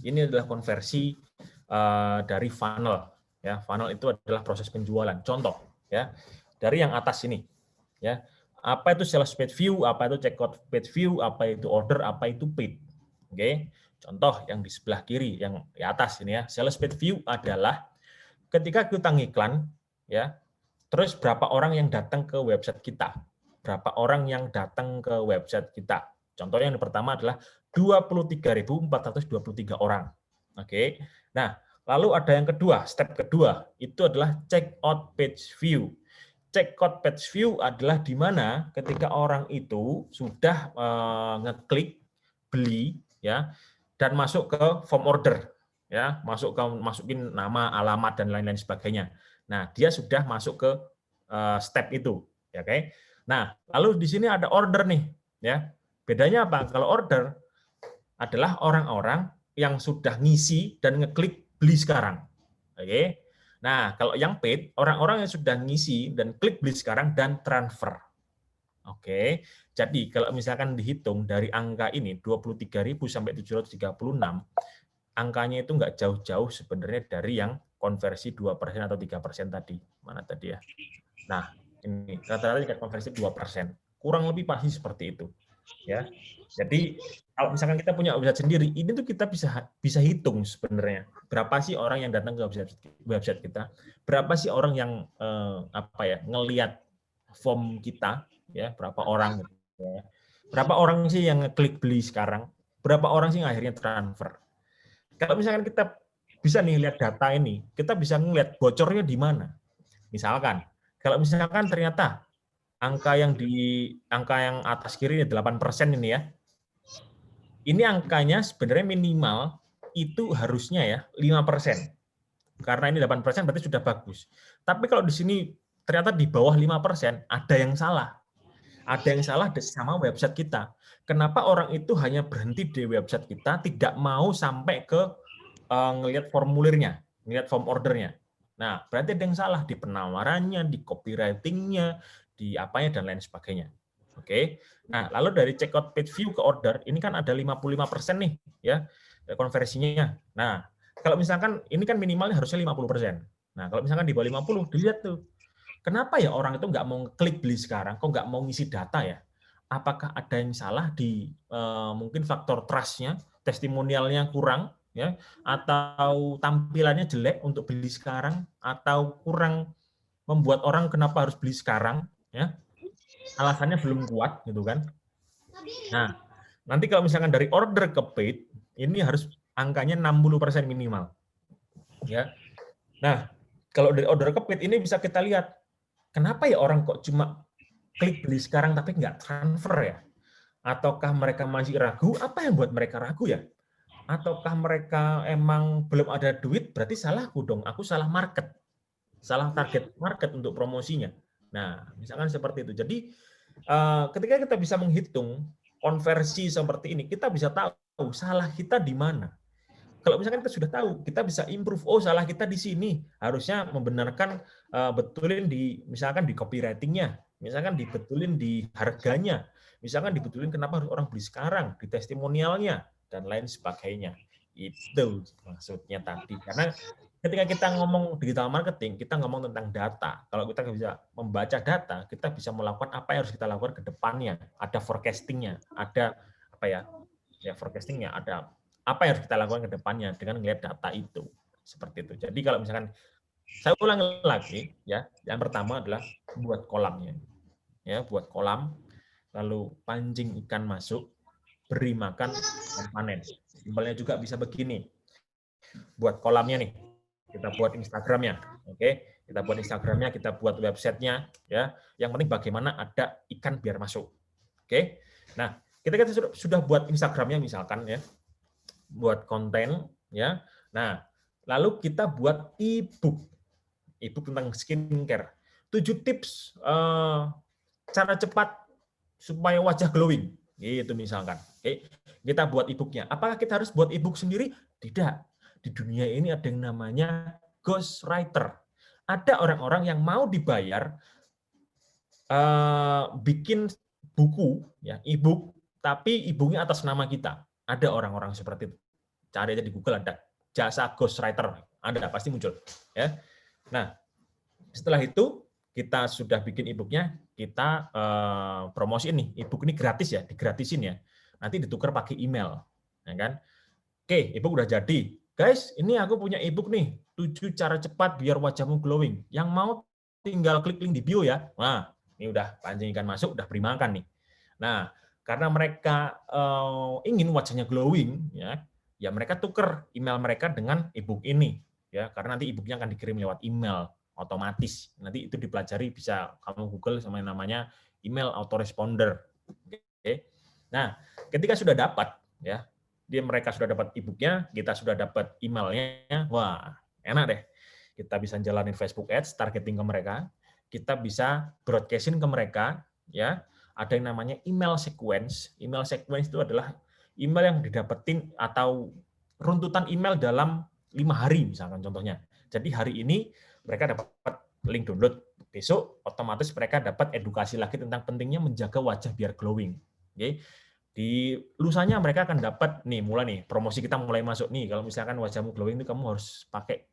Ini adalah konversi dari funnel. Ya, funnel itu adalah proses penjualan. Contoh, ya, dari yang atas ini, ya, apa itu sales page view, apa itu checkout page view, apa itu order, apa itu paid. Oke, contoh yang di sebelah kiri, yang di atas ini ya, sales page view adalah ketika kita ngiklan, ya, terus berapa orang yang datang ke website kita. Berapa orang yang datang ke website kita. Contohnya yang pertama adalah 23.423 orang. Oke. Nah, lalu ada yang kedua, step kedua, itu adalah check out page view. Check out page view adalah di mana ketika orang itu sudah ngeklik beli, ya, dan masuk ke form order, ya, masukin nama, alamat, dan lain-lain sebagainya. Nah, dia sudah masuk ke step itu, ya, oke. Nah, lalu di sini ada order nih, ya. Bedanya apa? Kalau order adalah orang-orang yang sudah ngisi dan ngeklik beli sekarang, oke. Nah, kalau yang paid, orang-orang yang sudah ngisi dan klik beli sekarang dan transfer. Oke. Jadi kalau misalkan dihitung dari angka ini 23.000 sampai 736, angkanya itu nggak jauh-jauh sebenarnya dari yang konversi 2% atau 3% tadi. Mana tadi ya? Nah, ini rata-rata tingkat konversi 2%. Kurang lebih pasti seperti itu. Ya. Jadi kalau misalkan kita punya website sendiri, ini tuh kita bisa hitung sebenarnya berapa sih orang yang datang ke website kita, berapa sih orang yang ngelihat form kita, ya, berapa orang, ya. Berapa orang sih yang ngeklik beli sekarang, berapa orang sih yang akhirnya transfer. Kalau misalkan kita bisa nih lihat data ini, kita bisa ngelihat bocornya di mana. Misalkan, kalau misalkan ternyata angka yang atas kiri ini 8% ini ya. Ini angkanya sebenarnya minimal itu harusnya ya 5%. Karena ini 8% berarti sudah bagus. Tapi kalau di sini ternyata di bawah 5%, ada yang salah. Ada yang salah sama website kita. Kenapa orang itu hanya berhenti di website kita, tidak mau sampai ke ngelihat formulirnya, ngelihat form ordernya. Nah, berarti ada yang salah di penawarannya, di copywriting-nya, di apanya, dan lain sebagainya. Oke. Nah, lalu dari checkout page view ke order, ini kan ada 55% nih, ya, konversinya. Nah, kalau misalkan ini kan minimalnya harusnya 50%. Nah, kalau misalkan di bawah 50, dilihat tuh. Kenapa ya orang itu nggak mau klik beli sekarang, kok nggak mau ngisi data ya? Apakah ada yang salah di mungkin faktor trust-nya, testimonialnya kurang, ya, atau tampilannya jelek untuk beli sekarang, atau kurang membuat orang kenapa harus beli sekarang, ya, alasannya belum kuat, gitu kan. Nah, nanti kalau misalkan dari order ke paid, ini harus angkanya 60% minimal, ya. Nah, kalau dari order ke paid ini bisa kita lihat, kenapa ya orang kok cuma klik beli sekarang tapi nggak transfer ya? Ataukah mereka masih ragu? Apa yang buat mereka ragu ya? Ataukah mereka emang belum ada duit? Berarti salahku dong. Aku salah market, salah target market untuk promosinya. Nah, misalkan seperti itu. Jadi ketika kita bisa menghitung konversi seperti ini, kita bisa tahu salah kita di mana. Kalau misalkan kita sudah tahu, kita bisa improve. Oh, salah kita di sini. Harusnya membenarkan, betulin misalkan di copywriting-nya, misalkan dibetulin di harganya, misalkan dibetulin kenapa harus orang beli sekarang, di testimonialnya, dan lain sebagainya. Itu maksudnya tadi. Karena ketika kita ngomong digital marketing, kita ngomong tentang data. Kalau kita bisa membaca data, kita bisa melakukan apa yang harus kita lakukan ke depannya. Ada forecasting-nya, ada apa ya forecasting-nya, ada apa yang harus kita lakukan ke depannya dengan melihat data itu. Seperti itu. Jadi kalau misalkan saya ulang lagi, ya, yang pertama adalah buat kolamnya. Ya, buat kolam, lalu pancing ikan masuk, beri makan, dan panen. Simpelnya juga bisa begini. Buat kolamnya nih, kita buat Instagramnya, oke? Kita buat Instagramnya, kita buat websitenya, ya. Yang penting bagaimana ada ikan biar masuk, oke? Nah, kita sudah buat Instagramnya misalkan, ya, buat konten, ya. Nah, lalu kita buat e-book tentang skincare. 7 tips cara cepat supaya wajah glowing, gitu misalkan. Oke, kita buat e-booknya. Apakah kita harus buat e-book sendiri? Tidak. Di dunia ini ada yang namanya ghostwriter. Ada orang-orang yang mau dibayar bikin buku, ya, e-book, tapi e-booknya atas nama kita. Ada orang-orang seperti itu. Cari aja di Google, ada jasa ghostwriter, ada pasti muncul, ya. Nah, setelah itu kita sudah bikin e-booknya, kita promosiin nih, e-book ini gratis ya, digratisin ya. Nanti ditukar pakai email, ya kan? Oke, e-book udah jadi. Guys, ini aku punya e-book nih, 7 cara cepat biar wajahmu glowing. Yang mau tinggal klik link di bio ya. Nah, ini udah pancing ikan masuk, udah beri makan nih. Nah, karena mereka ingin wajahnya glowing, ya mereka tuker email mereka dengan e-book ini, ya, karena nanti e-booknya akan dikirim lewat email otomatis. Nanti itu dipelajari, bisa kamu Google sama yang namanya email autoresponder. Oke. Nah, ketika sudah dapat, ya, mereka sudah dapat e-booknya, kita sudah dapat emailnya, wah, enak deh. Kita bisa jalanin Facebook Ads, targeting ke mereka, kita bisa broadcasting ke mereka, ya. Ada yang namanya email sequence. Email sequence itu adalah email yang didapetin atau runtutan email dalam 5 hari misalkan contohnya. Jadi hari ini mereka dapat link download, besok otomatis mereka dapat edukasi lagi tentang pentingnya menjaga wajah biar glowing. Oke. Di lusanya mereka akan dapat nih, mulai nih promosi kita mulai masuk nih. Kalau misalkan wajahmu glowing itu kamu harus pakai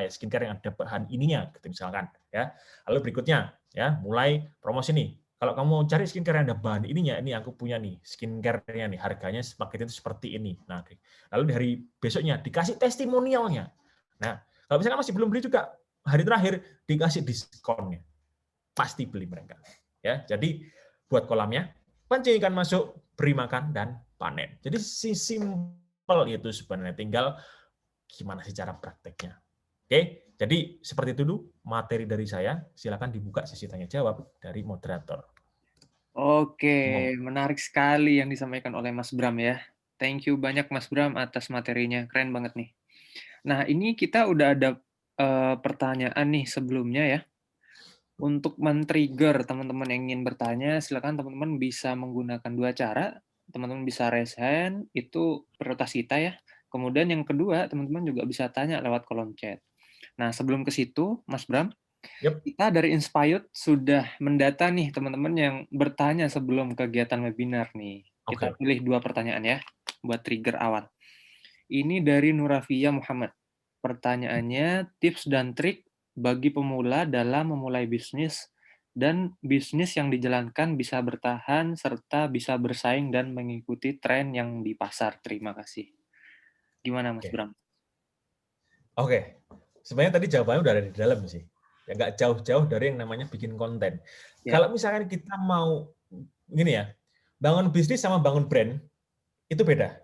skincare yang ada bahan ininya gitu misalkan, ya. Lalu berikutnya, ya, mulai promosi nih. Kalau kamu mau cari skincare yang ada bahan ininya, ini aku punya nih skincare-nya nih, harganya paket itu seperti ini. Nah, lalu dari besoknya dikasih testimonialnya. Nah, kalau misalkan masih belum beli juga, hari terakhir dikasih diskonnya. Pasti beli mereka. Ya, jadi buat kolamnya, pancing ikan masuk, beri makan, dan panen. Jadi simpel itu sebenarnya, tinggal gimana sih cara prakteknya. Oke, jadi seperti itu dulu materi dari saya. Silakan dibuka sesi tanya jawab dari moderator. Oke, menarik sekali yang disampaikan oleh Mas Bram ya. Thank you banyak Mas Bram atas materinya, keren banget nih. Nah, ini kita udah ada pertanyaan nih sebelumnya ya. Untuk men-trigger teman-teman yang ingin bertanya, silakan teman-teman bisa menggunakan 2 cara. Teman-teman bisa raise hand, itu prioritas kita ya. Kemudian yang kedua, teman-teman juga bisa tanya lewat kolom chat. Nah, sebelum ke situ, Mas Bram, kita dari Inspired sudah mendata nih teman-teman yang bertanya sebelum kegiatan webinar nih. Kita pilih 2 pertanyaan ya, buat trigger awal. Ini dari Nurafia Muhammad. Pertanyaannya, tips dan trik bagi pemula dalam memulai bisnis dan bisnis yang dijalankan bisa bertahan serta bisa bersaing dan mengikuti tren yang di pasar. Terima kasih. Gimana Mas Bram? Oke, sebenarnya tadi jawabannya udah ada di dalam sih. Ya nggak jauh-jauh dari yang namanya bikin konten. Ya. Kalau misalkan kita mau gini ya, bangun bisnis sama bangun brand itu beda.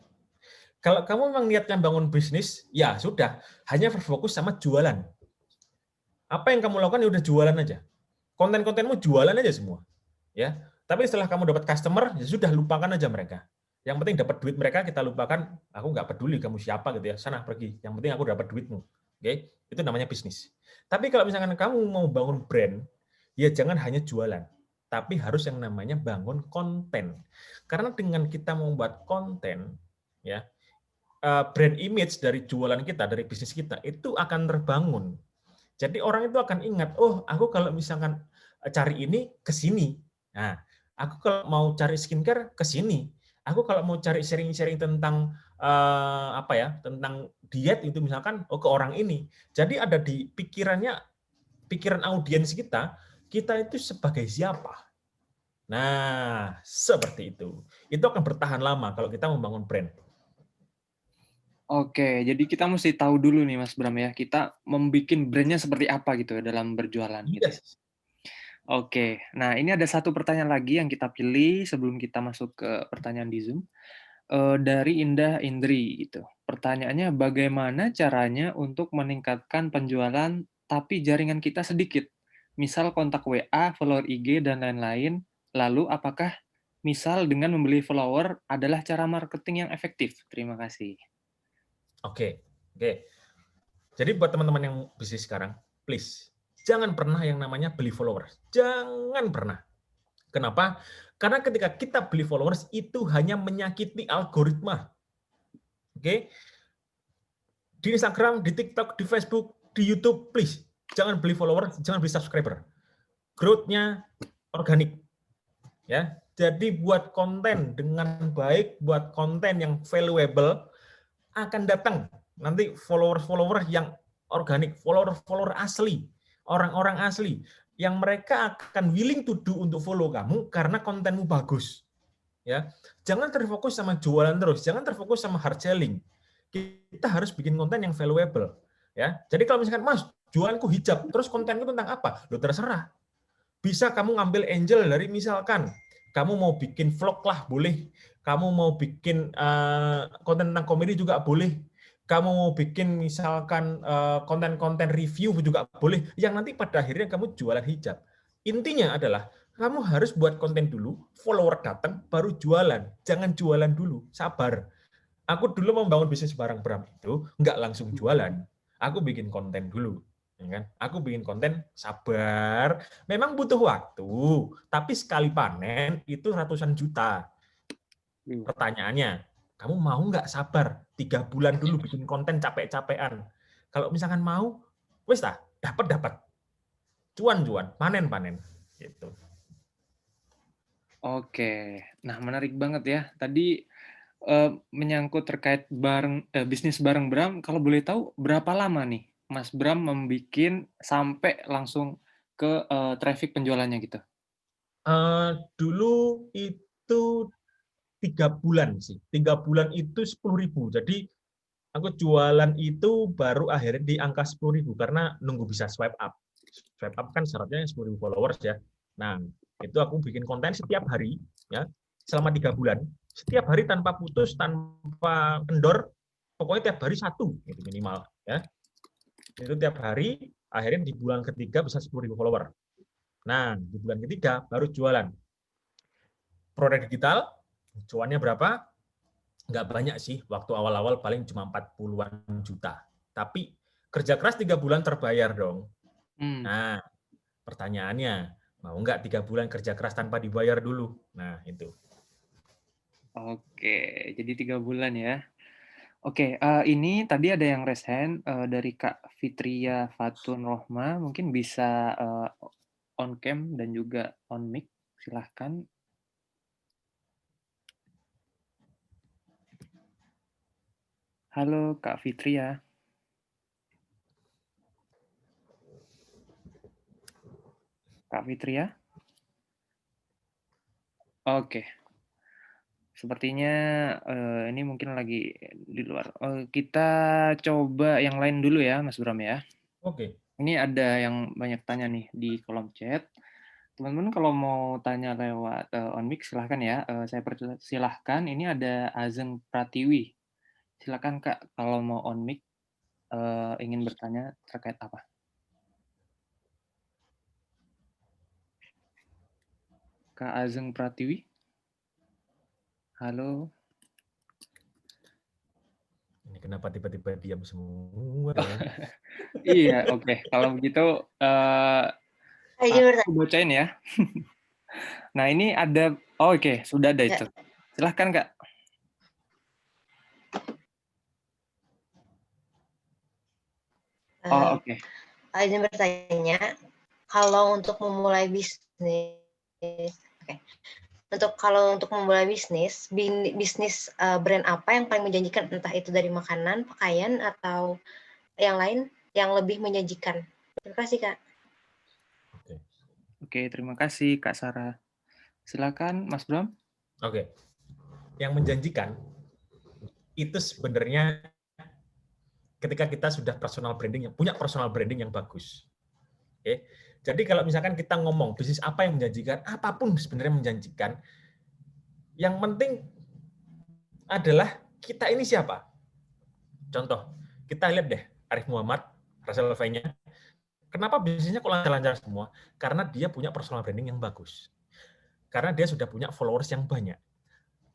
Kalau kamu memang niatkan bangun bisnis, ya sudah, hanya berfokus sama jualan. Apa yang kamu lakukan ya udah jualan aja. Konten-kontenmu jualan aja semua. Ya. Tapi setelah kamu dapat customer, ya sudah lupakan aja mereka. Yang penting dapat duit mereka, kita lupakan, aku nggak peduli kamu siapa gitu ya, sana pergi. Yang penting aku dapat duitmu. Oke? Itu namanya bisnis. Tapi kalau misalkan kamu mau bangun brand, ya jangan hanya jualan. tapi harus yang namanya bangun konten. Karena dengan kita membuat konten, ya, brand image dari jualan kita, dari bisnis kita itu akan terbangun. Jadi orang itu akan ingat, oh aku kalau misalkan cari ini ke sini. Nah, aku kalau mau cari skincare ke sini. Aku kalau mau cari sharing-sharing tentang apa ya, tentang diet itu misalkan oh ke orang ini. Jadi ada di pikiran audiens kita itu sebagai siapa. Nah, seperti itu. Itu akan bertahan lama kalau kita membangun brand. Oke, jadi kita mesti tahu dulu nih Mas Bram ya, kita membuat brand-nya seperti apa gitu ya dalam berjualan gitu ya. Yes. Oke, nah ini ada satu pertanyaan lagi yang kita pilih sebelum kita masuk ke pertanyaan di Zoom, dari Indah Indri gitu. Pertanyaannya, bagaimana caranya untuk meningkatkan penjualan tapi jaringan kita sedikit? Misal kontak WA, follower IG, dan lain-lain. Lalu apakah misal dengan membeli follower adalah cara marketing yang efektif? Terima kasih. Oke. Jadi buat teman-teman yang bisnis sekarang, please jangan pernah yang namanya beli followers. Jangan pernah. Kenapa? Karena ketika kita beli followers itu hanya menyakiti algoritma. Oke? Di Instagram, di TikTok, di Facebook, di YouTube, please jangan beli followers, jangan beli subscriber. Growth-nya organik. Ya. Jadi buat konten dengan baik, buat konten yang valuable akan datang nanti follower-follower yang organik, follower asli, orang-orang asli yang mereka akan willing to do untuk follow kamu karena kontenmu bagus. Ya, jangan terfokus sama jualan terus, jangan terfokus sama hard selling. Kita harus bikin konten yang valuable. Ya, jadi kalau misalkan Mas jualanku hijab, terus kontenku tentang apa? Lo terserah. Bisa kamu ngambil angel dari misalkan kamu mau bikin vlog lah boleh, kamu mau bikin konten tentang komedi juga boleh, kamu mau bikin misalkan konten-konten review juga boleh, yang nanti pada akhirnya kamu jualan hijab. Intinya adalah kamu harus buat konten dulu, follower datang, baru jualan. Jangan jualan dulu, sabar. Aku dulu membangun bisnis barang Bram itu nggak langsung jualan. Aku bikin konten dulu. Ya kan? Aku bikin konten sabar. Memang butuh waktu, tapi sekali panen itu ratusan juta. Pertanyaannya, kamu mau nggak sabar 3 bulan dulu bikin konten capek-capean? Kalau misalkan mau, wes lah, dapat. Cuan-cuan, panen-panen. Gitu. Oke, nah menarik banget ya. Tadi menyangkut terkait bisnis bareng Bram, kalau boleh tahu berapa lama nih Mas Bram membuat sampai langsung ke traffic penjualannya gitu? Dulu itu 3 bulan sih. 3 bulan itu 10.000. Jadi aku jualan itu baru akhirnya di angka 10.000 karena nunggu bisa swipe up. Swipe up kan syaratnya 10.000 followers ya. Nah, itu aku bikin konten setiap hari ya selama 3 bulan. Setiap hari tanpa putus, tanpa kendor, pokoknya tiap hari satu gitu minimal ya. Itu tiap hari, akhirnya di bulan ketiga bisa 10.000 follower. Nah, di bulan ketiga baru jualan. Produk digital, cuannya berapa? Nggak banyak sih, waktu awal-awal paling cuma 40-an juta. Tapi kerja keras 3 bulan terbayar dong. Nah, pertanyaannya, mau nggak 3 bulan kerja keras tanpa dibayar dulu? Nah, itu. Oke, jadi 3 bulan ya. Oke, ini tadi ada yang raise hand dari Kak Fitria Fatun Rohma, mungkin bisa on cam dan juga on mic, silahkan. Halo Kak Fitria. Kak Fitria? Oke. Sepertinya ini mungkin lagi di luar. Kita coba yang lain dulu ya, Mas Bram ya. Oke. Ini ada yang banyak tanya nih di kolom chat. Teman-teman kalau mau tanya lewat on mic silahkan ya. Saya persilahkan. Ini ada Azeng Pratiwi. Silakan Kak kalau mau on mic ingin bertanya terkait apa. Kak Azeng Pratiwi. Halo. Ini kenapa tiba-tiba diam semua ya? Iya, oke. Kalau begitu aku bacain ya. Nah, ini ada, oh, oke, sudah ada Ya. itu. Silahkan, Kak. Oh, oke. Izin bertanya, kalau untuk memulai bisnis, kalau untuk memulai bisnis brand apa yang paling menjanjikan, entah itu dari makanan, pakaian, atau yang lain yang lebih menjanjikan? Terima kasih, Kak. Oke, terima kasih Kak Sarah. Silakan Mas Bram. Oke. Yang menjanjikan itu sebenarnya ketika kita sudah personal branding, punya personal branding yang bagus. Oke. Jadi kalau misalkan kita ngomong bisnis apa yang menjanjikan, apapun sebenarnya menjanjikan, yang penting adalah kita ini siapa. Contoh, kita lihat deh Arif Muhammad, Russell V-nya. Kenapa bisnisnya kok lancar-lancar semua? Karena dia punya personal branding yang bagus. Karena dia sudah punya followers yang banyak.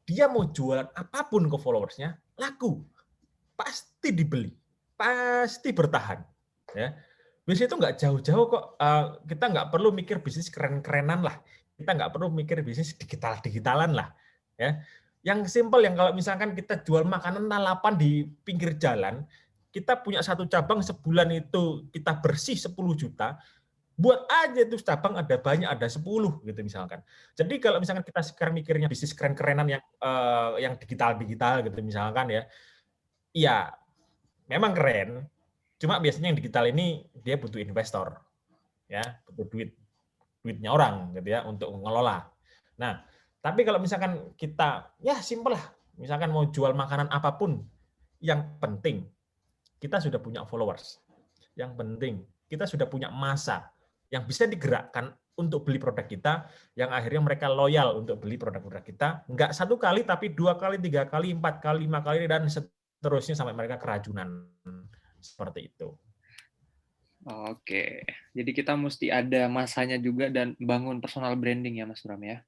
Dia mau jualan apapun ke followersnya, laku. Pasti dibeli. Pasti bertahan. Ya. Bisnis itu nggak jauh-jauh kok. Kita nggak perlu mikir bisnis keren-kerenan lah. Kita nggak perlu mikir bisnis digital-digitalan lah. Ya. Yang simpel, yang kalau misalkan kita jual makanan lalapan di pinggir jalan, kita punya satu cabang sebulan itu kita bersih 10 juta, buat aja itu cabang ada banyak, ada 10 gitu misalkan. Jadi kalau misalkan kita sekarang mikirnya bisnis keren-kerenan yang digital-digital gitu misalkan ya, iya memang keren, cuma biasanya yang digital ini dia butuh investor, ya butuh duitnya orang gitu ya untuk mengelola. Nah, tapi kalau misalkan kita ya simpel lah, misalkan mau jual makanan apapun, yang penting kita sudah punya followers, yang penting kita sudah punya massa yang bisa digerakkan untuk beli produk kita, yang akhirnya mereka loyal untuk beli produk-produk kita, nggak satu kali tapi 2 kali, 3 kali, 4 kali, 5 kali, dan seterusnya sampai mereka keracunan. Seperti itu. Oke, jadi kita mesti ada masanya juga dan bangun personal branding ya Mas Bram ya.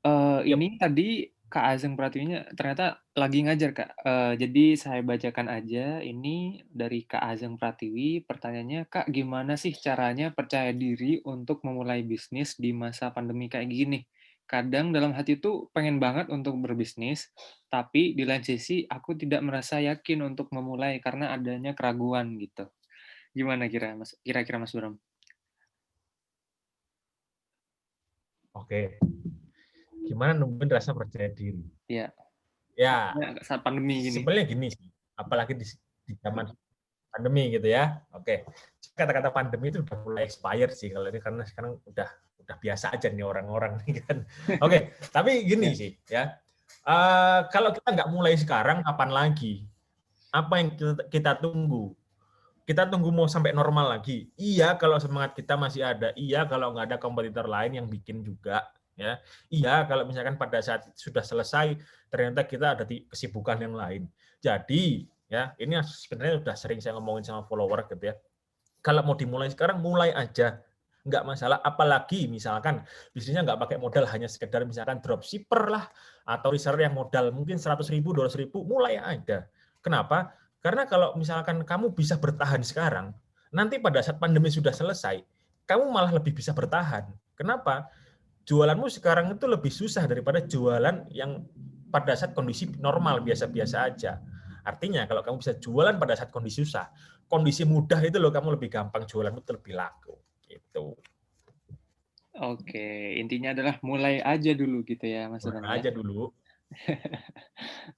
Yep. Ini tadi Kak Azeng Pratiwinya ternyata lagi ngajar Kak. Jadi saya bacakan aja ini dari Kak Azeng Pratiwi. Pertanyaannya, Kak, gimana sih caranya percaya diri untuk memulai bisnis di masa pandemi kayak gini? Kadang dalam hati tuh pengen banget untuk berbisnis, tapi di lain sisi aku tidak merasa yakin untuk memulai karena adanya keraguan gitu. Gimana kira-kira Mas Bram? Oke. Gimana nungguin rasa percaya diri? Iya. Ya, Saat pandemi gini. sebenarnya gini sih, apalagi di zaman pandemi gitu ya. Oke, kata-kata pandemi itu udah mulai expired sih kalau ini, karena sekarang udah biasa aja nih orang-orang nih kan. Oke, tapi gini sih ya. Kalau kita nggak mulai sekarang, kapan lagi? Apa yang kita tunggu? Kita tunggu mau sampai normal lagi. Iya kalau semangat kita masih ada. Iya kalau nggak ada kompetitor lain yang bikin juga. Ya, iya kalau misalkan pada saat sudah selesai ternyata kita ada di kesibukan yang lain. Jadi ya ini sebenarnya sudah sering saya ngomongin sama follower gitu ya. Kalau mau dimulai sekarang mulai aja, nggak masalah. Apalagi misalkan bisnisnya nggak pakai modal, hanya sekedar misalkan dropshipper lah atau reseller yang modal mungkin 100.000, 200.000, mulai aja. Kenapa? Karena kalau misalkan kamu bisa bertahan sekarang, nanti pada saat pandemi sudah selesai, kamu malah lebih bisa bertahan. Kenapa? Jualanmu sekarang itu lebih susah daripada jualan yang pada saat kondisi normal biasa-biasa aja. Artinya kalau kamu bisa jualan pada saat kondisi susah, kondisi mudah itu loh kamu lebih gampang jualanmu itu lebih laku. Gitu. Oke, intinya adalah mulai aja dulu gitu ya Mas Bram Mulai ya. aja dulu.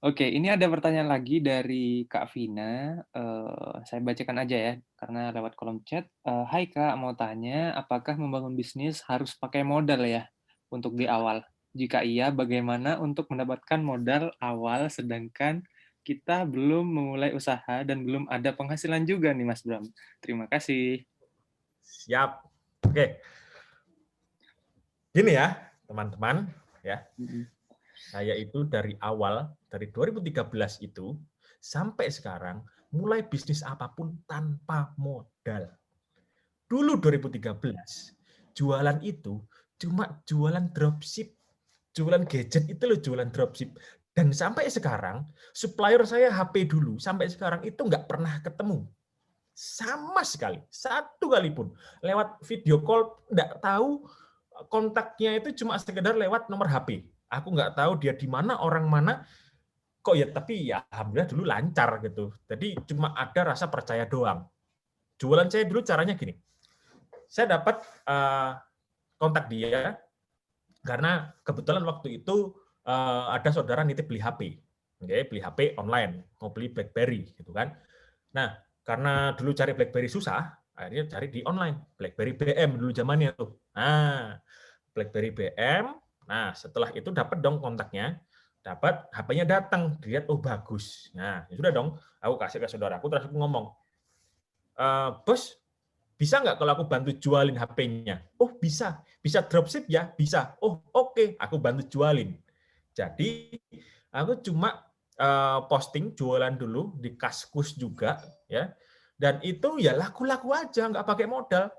Oke, ini ada pertanyaan lagi dari Kak Vina. Saya bacakan aja ya, karena lewat kolom chat. Hai Kak, mau tanya, apakah membangun bisnis harus pakai modal ya untuk di awal? Jika iya, bagaimana untuk mendapatkan modal awal sedangkan kita belum memulai usaha dan belum ada penghasilan juga nih Mas Bram? Terima kasih. Siap. Oke. Gini ya, teman-teman, ya. Saya itu dari awal, dari 2013 itu, sampai sekarang, mulai bisnis apapun tanpa modal. Dulu 2013, jualan itu cuma jualan dropship. Jualan gadget itu loh, jualan dropship. Dan sampai sekarang, supplier saya HP dulu, sampai sekarang itu nggak pernah ketemu. Sama sekali, satu kali pun. Lewat video call, nggak tahu kontaknya itu cuma sekedar lewat nomor HP. Aku nggak tahu dia di mana, orang mana, kok ya, tapi ya alhamdulillah dulu lancar gitu. Jadi cuma ada rasa percaya doang. Jualan saya dulu caranya gini, saya dapat kontak dia karena kebetulan waktu itu ada saudara nitip beli HP, beli HP online, mau beli BlackBerry gitu kan. Nah, karena dulu cari BlackBerry susah, akhirnya cari di online, BlackBerry BM dulu zamannya tuh. Nah, BlackBerry BM, nah setelah itu dapat dong kontaknya, dapat HP-nya datang, dilihat oh bagus. Nah, ya sudah dong, aku kasih ke saudaraku, terus aku ngomong, bos, bisa nggak kalau aku bantu jualin HP-nya? Oh bisa, bisa dropship ya? Bisa. Oh oke, aku bantu jualin. Jadi aku cuma posting jualan dulu di Kaskus juga, ya. Dan itu ya laku-laku aja, nggak pakai modal.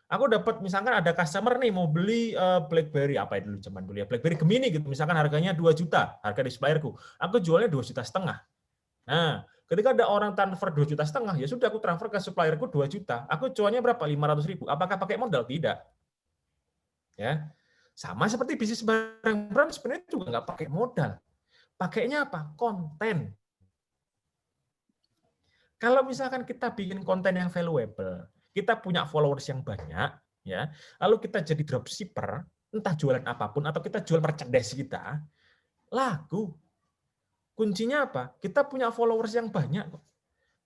Aku dapat misalkan ada customer nih mau beli BlackBerry apa itu dulu zaman dulu ya, BlackBerry Gemini gitu, misalkan harganya 2 juta, harga di supplierku. Aku jualnya 2,5 juta. Nah, ketika ada orang transfer 2,5 juta, ya sudah aku transfer ke supplierku 2 juta. Aku cuannya berapa? 500.000. Apakah pakai modal? Tidak. Ya. Sama seperti bisnis barang brand sebenarnya juga nggak pakai modal. Pakainya apa? Konten. Kalau misalkan kita bikin konten yang valuable, kita punya followers yang banyak, ya, lalu kita jadi dropshipper, entah jualan apapun atau kita jual merchandise kita, laku. Kuncinya apa? Kita punya followers yang banyak.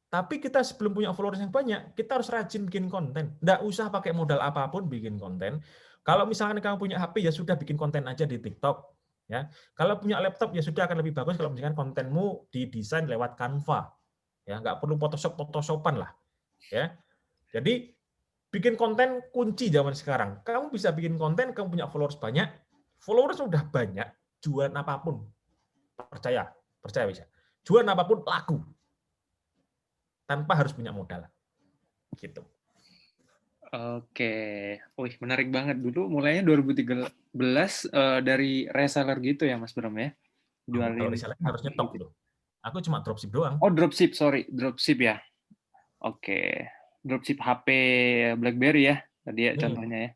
Tapi kita sebelum punya followers yang banyak, kita harus rajin bikin konten. Nggak usah pakai modal apapun bikin konten. Kalau misalkan kamu punya HP, ya sudah bikin konten aja di TikTok. Ya, kalau punya laptop, ya sudah akan lebih bagus kalau misalkan kontenmu didesain lewat Canva. Ya, nggak perlu Photoshopan lah. Ya, jadi bikin konten kunci zaman sekarang. Kamu bisa bikin konten, kamu punya followers sudah banyak, jualan apapun, percaya bisa. Jualan apapun laku tanpa harus punya modal. Gitu. Oke, wih menarik banget. Dulu mulainya 2013 dari reseller gitu ya Mas Bram ya? Kalau Jualin reseller harusnya top gitu. tuh. Aku cuma dropship doang. Oh dropship, sorry, dropship ya. Oke, dropship HP BlackBerry ya tadi ya contohnya ya.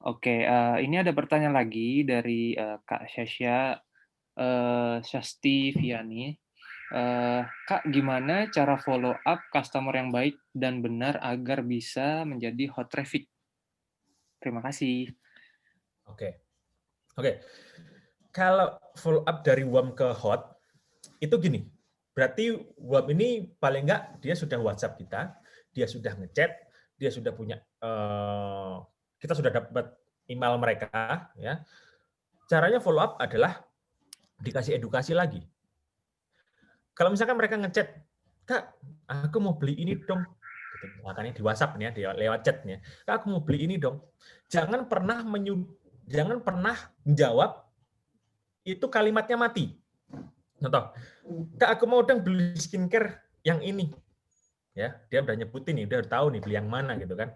Oke, ini ada pertanyaan lagi dari Kak Syasya Shastiviani. Kak, gimana cara follow up customer yang baik dan benar agar bisa menjadi hot traffic? Terima kasih. Oke. Kalau follow up dari warm ke hot, itu gini. Berarti warm ini paling enggak dia sudah WhatsApp kita, dia sudah ngechat, dia sudah punya, kita sudah dapat email mereka, ya. Caranya follow up adalah dikasih edukasi lagi. Kalau misalkan mereka ngechat, Kak, aku mau beli ini dong. Makanya di WhatsApp nih ya, lewat chatnya. Kak, aku mau beli ini dong. Jangan pernah menjawab itu kalimatnya mati. Contoh, Kak, aku mau dong beli skincare yang ini. Ya, dia udah nyebutin nih, dia udah tahu nih beli yang mana gitu kan.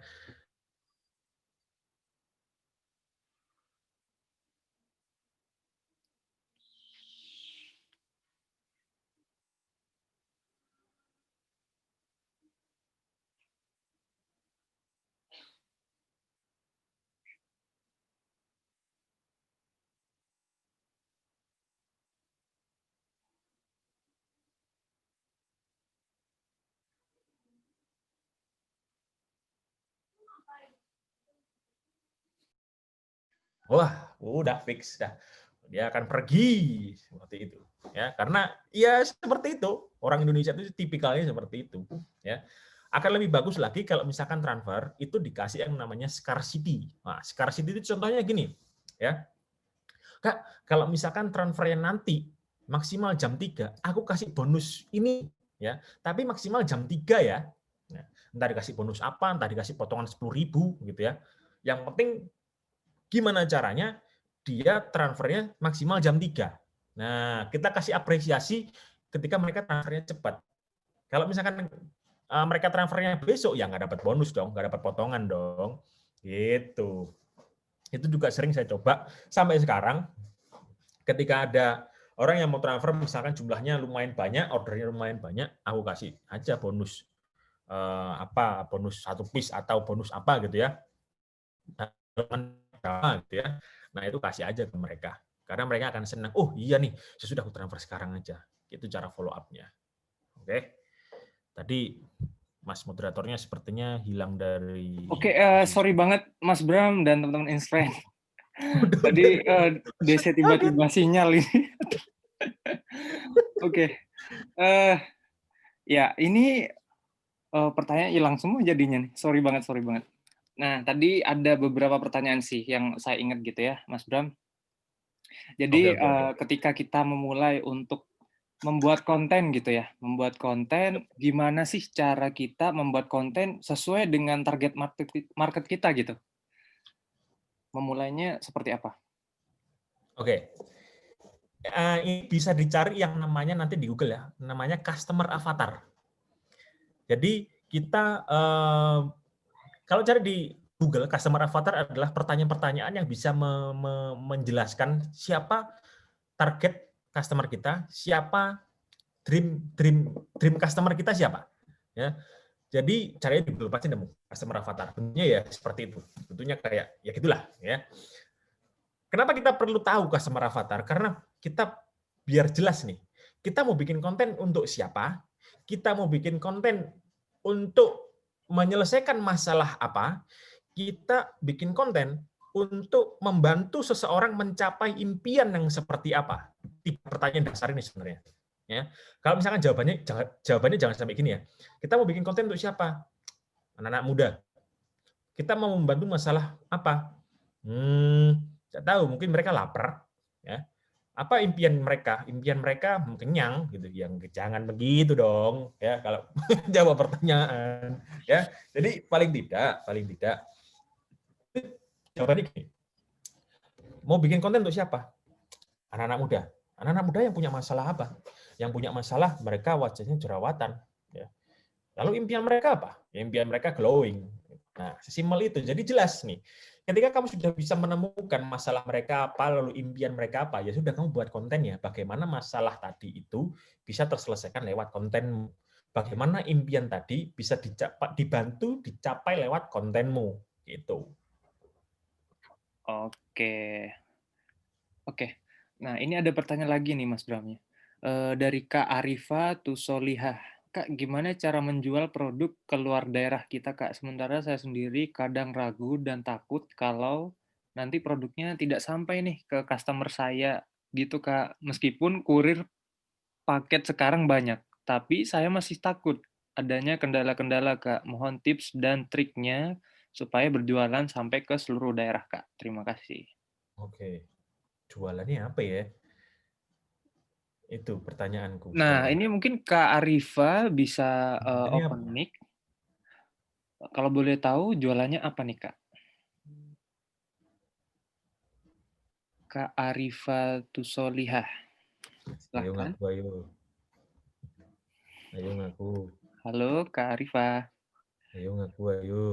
Wah, udah fix dah. Dia akan pergi seperti itu. Ya, karena ya seperti itu. Orang Indonesia itu tipikalnya seperti itu, ya. Akan lebih bagus lagi kalau misalkan transfer itu dikasih yang namanya scarcity. Nah, scarcity itu contohnya gini, ya. Kak, kalau misalkan transfernya nanti maksimal jam 3, aku kasih bonus ini, ya. Tapi maksimal jam 3 ya. Nah, entah dikasih bonus apa, entah dikasih potongan 10.000 gitu ya. Yang penting gimana caranya dia transfernya maksimal jam 3. Nah, kita kasih apresiasi ketika mereka transfernya cepat. Kalau misalkan mereka transfernya besok, ya nggak dapat bonus dong, nggak dapat potongan dong. Gitu. Itu juga sering saya coba sampai sekarang. Ketika ada orang yang mau transfer, misalkan jumlahnya lumayan banyak, ordernya lumayan banyak, aku kasih aja bonus bonus 1 piece atau bonus apa gitu ya. berapa gitu ya. Nah, itu kasih aja ke mereka. Karena mereka akan senang, oh iya nih, sesudah aku transfer sekarang aja. Itu cara follow up-nya. Oke. Tadi Mas moderatornya sepertinya hilang dari Oke, posisi. sorry banget Mas Bram dan teman-teman Inspire. Udah. Tadi DC tiba-tiba sinyal ini. Oke, ya ini pertanyaan hilang semua jadinya nih. Sorry banget, sorry banget. Nah, tadi ada beberapa pertanyaan sih yang saya ingat gitu ya, Mas Bram. Jadi Oke. ketika kita memulai untuk membuat konten gitu ya, membuat konten, gimana sih cara kita membuat konten sesuai dengan target market kita gitu? Memulainya seperti apa? Oke. Ini bisa dicari yang namanya nanti di Google ya, namanya customer avatar. Jadi kita kalau cari di Google, customer avatar adalah pertanyaan-pertanyaan yang bisa menjelaskan siapa target customer kita, siapa dream customer kita siapa. Ya. Jadi caranya di Google pasti nemu customer avatar. Bentuknya ya seperti itu. Bentuknya kayak ya gitulah ya. Kenapa kita perlu tahu customer avatar? Karena kita biar jelas nih. Kita mau bikin konten untuk siapa? Kita mau bikin konten untuk menyelesaikan masalah apa? Kita bikin konten untuk membantu seseorang mencapai impian yang seperti apa? Tipe pertanyaan dasar ini sebenarnya. Ya. Kalau misalkan jawabannya jangan sampai gini ya. Kita mau bikin konten untuk siapa? Anak-anak muda. Kita mau membantu masalah apa? Tidak tahu, mungkin mereka lapar, ya. Apa impian mereka? Impian mereka kenyang, gitu. Yang jangan begitu dong, ya. Kalau jawab pertanyaan, ya. Jadi paling tidak jawabannya gini. Mau bikin konten untuk siapa? Anak-anak muda. Anak-anak muda yang punya masalah apa? Yang punya masalah mereka wajahnya jerawatan, ya. Lalu impian mereka apa? Ya, impian mereka glowing. Nah, sesimpel itu. Jadi jelas nih. Ketika kamu sudah bisa menemukan masalah mereka apa, lalu impian mereka apa, ya sudah kamu buat kontennya. Bagaimana masalah tadi itu bisa terselesaikan lewat kontenmu. Bagaimana impian tadi bisa dibantu dicapai lewat kontenmu. Gitu. Oke. Oke. Nah, ini ada pertanyaan lagi nih Mas Bram ya. Dari Kak Arifa Tusolihah. Kak, gimana cara menjual produk ke luar daerah kita, Kak? Sementara saya sendiri kadang ragu dan takut kalau nanti produknya tidak sampai nih ke customer saya gitu, Kak. Meskipun kurir paket sekarang banyak, tapi saya masih takut adanya kendala-kendala, Kak. Mohon tips dan triknya supaya berjualan sampai ke seluruh daerah, Kak. Terima kasih. Oke. Jualannya apa ya? Itu pertanyaanku Nah, sekarang. ini mungkin Kak Arifa bisa Ini apa? open mic. Kalau boleh tahu jualannya apa nih, Kak? Kak Arifa Tusolihah. Ayo Silahkan. ngaku, ayo. Ayo ngaku. Halo, Kak Arifa. Ayo ngaku, ayo.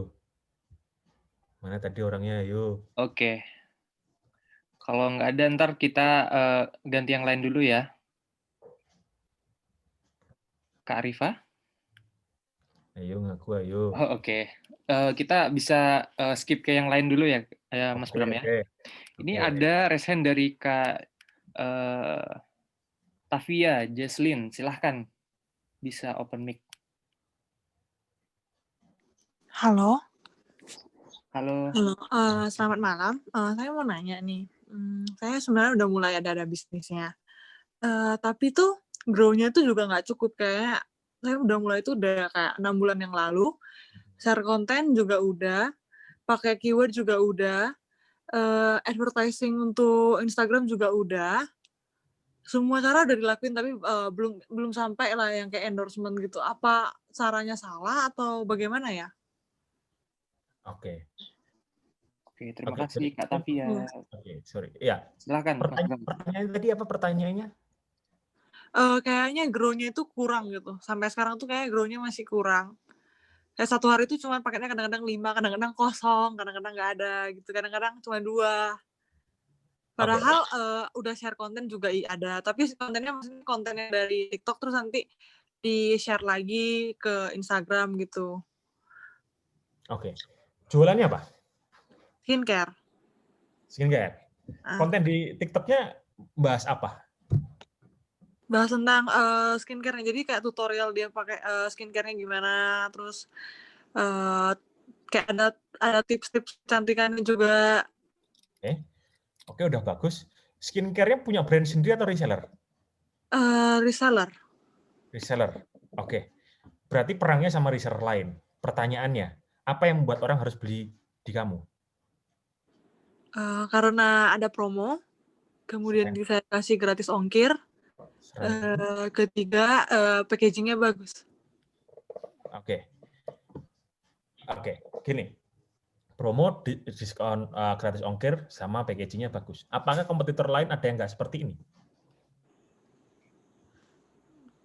Mana tadi orangnya, ayo. Oke. Kalau nggak ada, ntar kita ganti yang lain dulu ya. Kak Arifa? Ayo ngaku, ayo. Oh, oke. Kita bisa skip ke yang lain dulu ya, Mas Oke, Bram ya. oke. Ini Oke. ada resen dari Kak Tavia Jesslyn. Silahkan. Bisa open mic. Halo. Halo. Halo, selamat malam. Saya mau nanya nih, saya sebenarnya udah mulai ada bisnisnya, tapi tuh grow-nya tuh juga nggak cukup. Kayak saya udah mulai tuh udah kayak 6 bulan yang lalu, share konten juga udah, pakai keyword juga udah, advertising untuk Instagram juga udah, semua cara udah dilakuin tapi belum sampai lah yang kayak endorsement gitu. Apa caranya salah atau bagaimana ya? Oke. Oke, terima Oke, kasih Kak Tavia. Oke, sorry. Ya, Silakan, Mas Bram. pertanyaan tadi apa pertanyaannya? Kayaknya grow-nya itu kurang gitu. Sampai sekarang tuh kayaknya grow-nya masih kurang. Kayak 1 hari itu cuma paketnya kadang-kadang 5, kadang-kadang kosong, kadang-kadang nggak ada gitu, kadang-kadang cuma 2. Oke. Padahal udah share konten juga ada, tapi kontennya maksudnya konten yang dari TikTok terus nanti di-share lagi ke Instagram gitu. Oke. Jualannya apa? Skincare. Skincare. Ah, Konten di TikToknya bahas apa? bahas tentang skincare-nya. Jadi kayak tutorial dia pakai skincare-nya gimana, terus eh, kayak ada tips-tips kecantikannya juga. Oke, oke udah bagus. Skincare-nya punya brand sendiri atau reseller? Reseller. Reseller. Oke. Berarti perangnya sama reseller lain. Pertanyaannya, apa yang membuat orang harus beli di kamu? Karena ada promo, kemudian Seren, saya kasih gratis ongkir, seren. ketiga packaging-nya bagus. Oke, oke. Gini, promo, diskon gratis ongkir, sama packaging-nya bagus. Apakah kompetitor lain ada yang nggak seperti ini?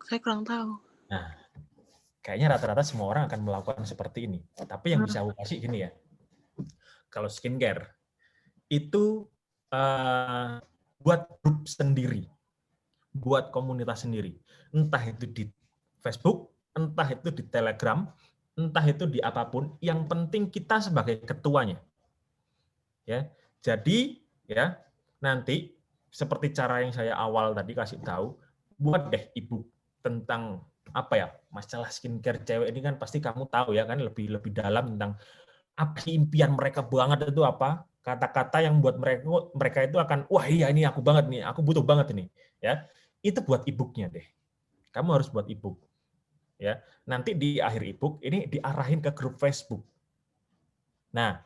Saya kurang tahu. Nah, kayaknya rata-rata semua orang akan melakukan seperti ini. Tapi yang bisa aku kasih gini ya, kalau skincare, itu buat grup sendiri, buat komunitas sendiri. Entah itu di Facebook, entah itu di Telegram, entah itu di apapun, yang penting kita sebagai ketuanya. Ya. Jadi ya, nanti seperti cara yang saya awal tadi kasih tahu, buat deh ibu tentang apa ya, masalah skincare cewek ini kan pasti kamu tahu ya kan, lebih dalam tentang apa sih impian mereka banget itu apa, kata-kata yang buat mereka itu akan wah iya ini aku banget nih, aku butuh banget ini ya, itu buat e-booknya deh, kamu harus buat e-book ya, nanti di akhir e-book ini diarahin ke grup Facebook. Nah,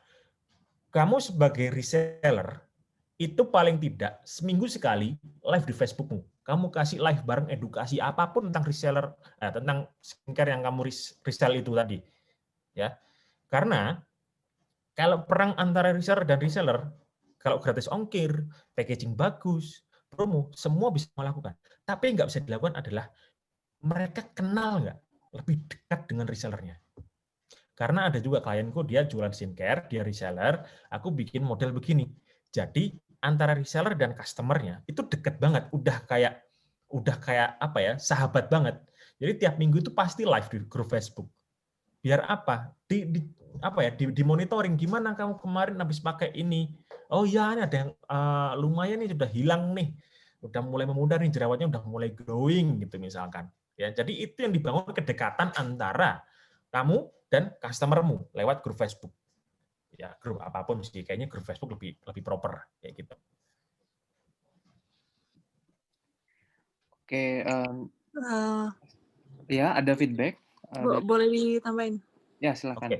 kamu sebagai reseller itu paling tidak seminggu sekali live di Facebookmu, kamu kasih live bareng edukasi apapun tentang reseller, tentang skincare yang kamu resell itu tadi ya, karena kalau perang antara reseller dan reseller, kalau gratis ongkir, packaging bagus, promo, semua bisa melakukan. Tapi yang nggak bisa dilakukan adalah mereka kenal nggak lebih dekat dengan resellernya. Karena ada juga klienku, dia jualan skincare, dia reseller, aku bikin model begini. Jadi antara reseller dan customernya itu dekat banget, udah kayak apa ya, sahabat banget. Jadi tiap minggu itu pasti live di grup Facebook. Biar apa? Apa ya, di monitoring gimana kamu kemarin habis pakai ini. Oh ya, ini ada yang lumayan nih sudah hilang nih. Udah mulai memudar nih, jerawatnya udah mulai glowing gitu misalkan. Ya, jadi itu yang dibangun kedekatan antara kamu dan customermu lewat grup Facebook. Ya, grup apapun sih, kayaknya grup Facebook lebih proper kayak gitu. Oke, Eh, ya ada feedback. boleh ditambahin? Ya, silakan. Oke.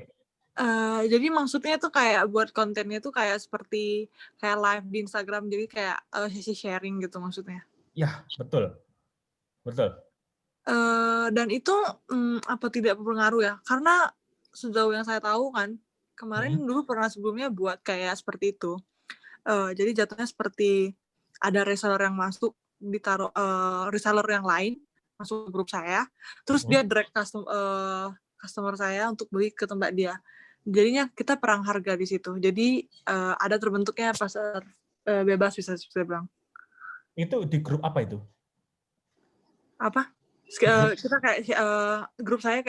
Jadi maksudnya tuh kayak buat kontennya tuh kayak seperti kayak live di Instagram, jadi kayak sesi sharing gitu maksudnya. Ya, betul. Betul. Dan itu apa tidak berpengaruh ya? Karena sejauh yang saya tahu kan, kemarin dulu pernah sebelumnya buat kayak seperti itu. Jadi jatuhnya seperti ada reseller yang masuk, ditaruh reseller yang lain masuk grup saya, terus dia direct customer saya untuk beli ke tempat dia. Jadinya kita perang harga di situ. Jadi ada terbentuknya pasar bebas, bisa saya bilang. Itu di grup apa itu? Apa? Kita kayak grup saya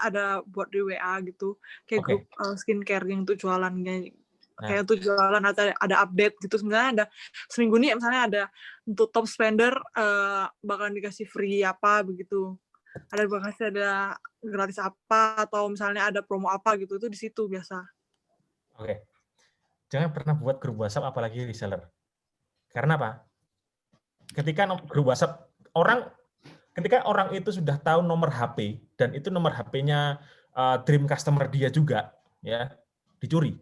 ada buat di WA gitu, kayak Oke. grup skincare yang untuk jualannya. Nah. Kayak untuk jualan atau ada update gitu, sebenarnya ada seminggu ini misalnya ada untuk top spender bakalan dikasih free apa begitu, ada gratis apa, atau misalnya ada promo apa gitu, itu di situ biasa. Oke. Jangan pernah buat grup WhatsApp apalagi reseller. Karena apa? Ketika grup WhatsApp ketika orang itu sudah tahu nomor HP dan itu nomor HP-nya dream customer dia juga, ya dicuri.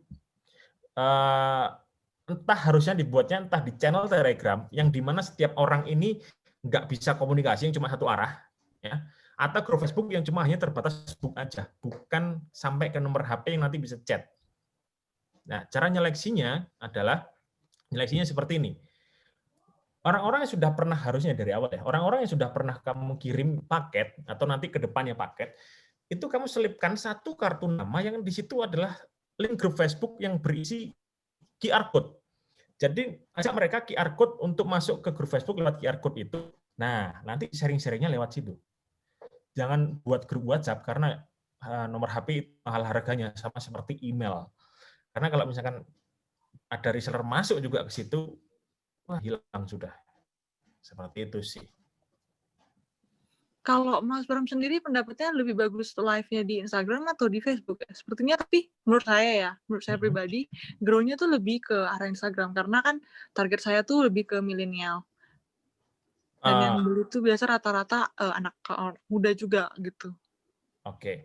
Entah harusnya dibuatnya entah di channel Telegram yang dimana setiap orang ini nggak bisa komunikasi yang cuma satu arah, ya, atau grup Facebook yang cuma hanya terbatas Facebook aja, bukan sampai ke nomor HP yang nanti bisa chat. Nah, cara nyeleksinya adalah nyeleksinya seperti ini. Orang-orang yang sudah pernah, harusnya dari awal ya, orang-orang yang sudah pernah kamu kirim paket atau nanti ke depannya paket, itu kamu selipkan satu kartu nama yang di situ adalah link grup Facebook yang berisi QR code. Jadi ajak mereka QR code untuk masuk ke grup Facebook lewat QR code itu. Nah, nanti sharing-sharingnya lewat situ. Jangan buat grup WhatsApp karena nomor HP mahal harganya, sama seperti email. Karena kalau misalkan ada reseller masuk juga ke situ, wah hilang sudah. Seperti itu sih. Kalau Mas Bram sendiri pendapatnya lebih bagus live-nya di Instagram atau di Facebook ya? Sepertinya tapi menurut saya pribadi, grow-nya tuh lebih ke arah Instagram karena kan target saya tuh lebih ke milenial. Dan yang beli tuh biasa rata-rata anak muda juga gitu. Oke.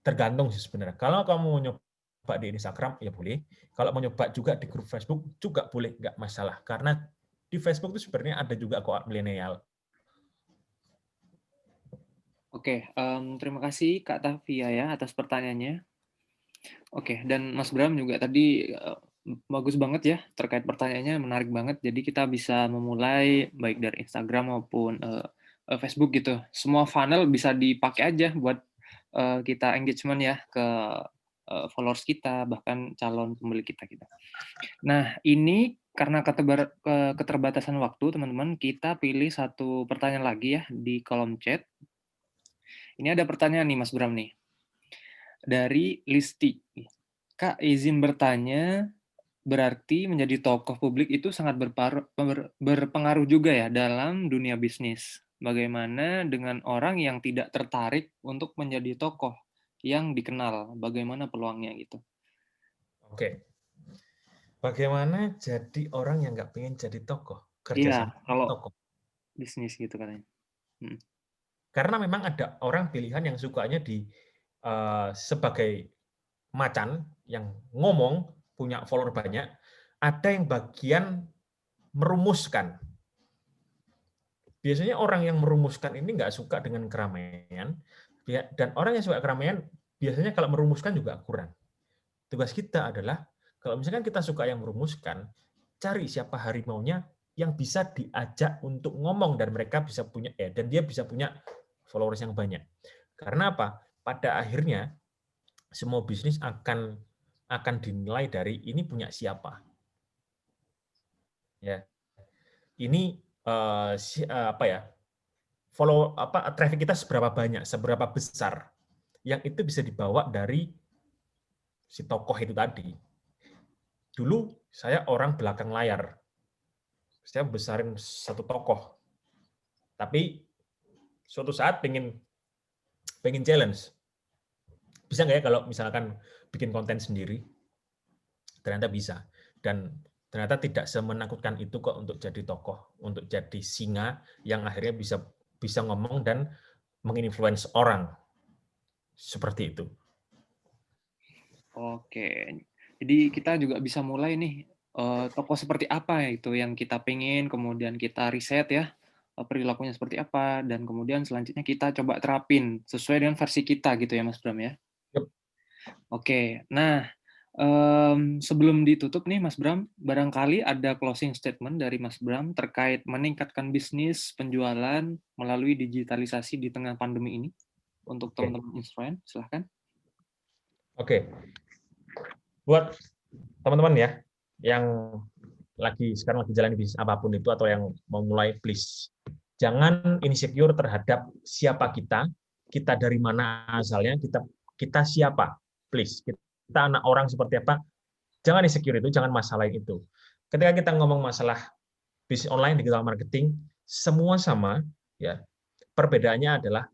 Tergantung sih sebenarnya. Kalau kamu mau nyoba di Instagram ya boleh. Kalau mau nyoba juga di grup Facebook juga boleh, nggak masalah. Karena di Facebook itu sebenarnya ada juga kok milenial. Oke, terima kasih Kak Tavia ya atas pertanyaannya. Oke, dan Mas Bram juga tadi bagus banget ya terkait pertanyaannya, menarik banget. Jadi kita bisa memulai baik dari Instagram maupun Facebook gitu. Semua funnel bisa dipakai aja buat kita engagement ya ke followers kita, bahkan calon pembeli kita gitu. Nah, ini karena keterbatasan waktu, teman-teman, kita pilih satu pertanyaan lagi ya di kolom chat. Ini ada pertanyaan nih, Mas Bram nih. Dari Listi. Kak, izin bertanya, berarti menjadi tokoh publik itu sangat berpengaruh juga ya dalam dunia bisnis. Bagaimana dengan orang yang tidak tertarik untuk menjadi tokoh yang dikenal? Bagaimana peluangnya gitu? Oke. Bagaimana jadi orang yang nggak pengen jadi tokoh? Kerja Iya, sama kalau tokoh. bisnis gitu katanya. Karena memang ada orang pilihan yang sukanya sebagai macan yang ngomong, punya follower banyak, ada yang bagian merumuskan. Biasanya orang yang merumuskan ini nggak suka dengan keramaian, dan orang yang suka keramaian biasanya kalau merumuskan juga kurang. Tugas kita adalah, kalau misalkan kita suka yang merumuskan, cari siapa harimaunya yang bisa diajak untuk ngomong dan mereka bisa punya dan dia bisa punya followers yang banyak. Karena apa? Pada akhirnya semua bisnis akan dinilai dari ini punya siapa. Ya. Ini traffic kita seberapa banyak, seberapa besar. Yang itu bisa dibawa dari si tokoh itu tadi. Dulu saya orang belakang layar. Saya besarin satu tokoh. Tapi suatu saat pengen challenge. Bisa nggak ya kalau misalkan bikin konten sendiri? Ternyata bisa. Dan ternyata tidak semenakutkan itu kok untuk jadi tokoh, untuk jadi singa yang akhirnya bisa ngomong dan menginfluence orang. Seperti itu. Oke. Jadi kita juga bisa mulai nih, tokoh seperti apa itu yang kita pengen, kemudian kita riset ya, perilakunya seperti apa, dan kemudian selanjutnya kita coba terapin sesuai dengan versi kita gitu ya Mas Bram ya? Yep. Oke. Nah, sebelum ditutup nih Mas Bram, barangkali ada closing statement dari Mas Bram terkait meningkatkan bisnis penjualan melalui digitalisasi di tengah pandemi ini untuk teman-teman Inspire, silahkan. Oke. Buat teman-teman ya yang sekarang lagi jalan bisnis apapun itu atau yang mau mulai, please jangan insecure terhadap siapa kita dari mana asalnya, kita siapa, please. Kita anak orang seperti apa, jangan insecure itu, jangan masalahin itu. Ketika kita ngomong masalah bisnis online, digital marketing, semua sama ya. Perbedaannya adalah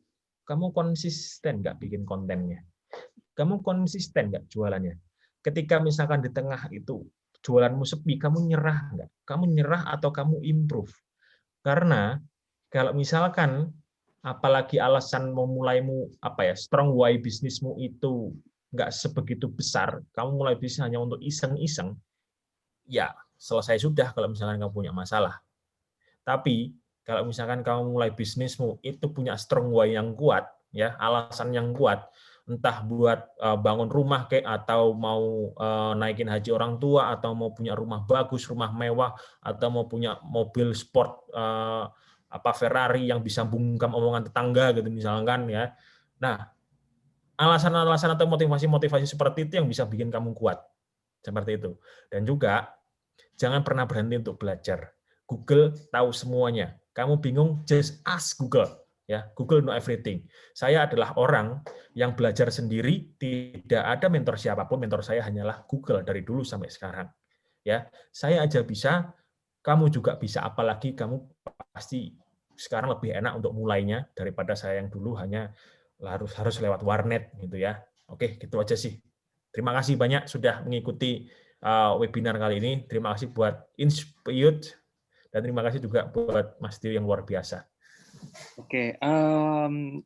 kamu konsisten nggak bikin kontennya, kamu konsisten nggak jualannya. Ketika misalkan di tengah itu jualanmu sepi, kamu nyerah nggak? Kamu nyerah atau kamu improve? Karena kalau misalkan apalagi alasan memulaimu strong why bisnismu itu nggak sebegitu besar, kamu mulai bisnis hanya untuk iseng-iseng, ya selesai sudah kalau misalkan kamu punya masalah. Tapi kalau misalkan kamu mulai bisnismu itu punya strong why yang kuat, ya alasan yang kuat, entah buat bangun rumah atau mau naikin haji orang tua, atau mau punya rumah bagus, rumah mewah, atau mau punya mobil sport Ferrari yang bisa bungkam omongan tetangga gitu misalkan ya. Nah, alasan-alasan atau motivasi-motivasi seperti itu yang bisa bikin kamu kuat. Seperti itu. Dan juga jangan pernah berhenti untuk belajar. Google tahu semuanya. Kamu bingung, just ask Google. Ya, Google know everything. Saya adalah orang yang belajar sendiri, tidak ada mentor siapapun, mentor saya hanyalah Google dari dulu sampai sekarang. Ya, saya aja bisa, kamu juga bisa, apalagi kamu pasti sekarang lebih enak untuk mulainya daripada saya yang dulu hanya harus lewat warnet gitu ya. Oke, gitu aja sih. Terima kasih banyak sudah mengikuti webinar kali ini. Terima kasih buat Inspire dan terima kasih juga buat Mas Tio yang luar biasa. Oke,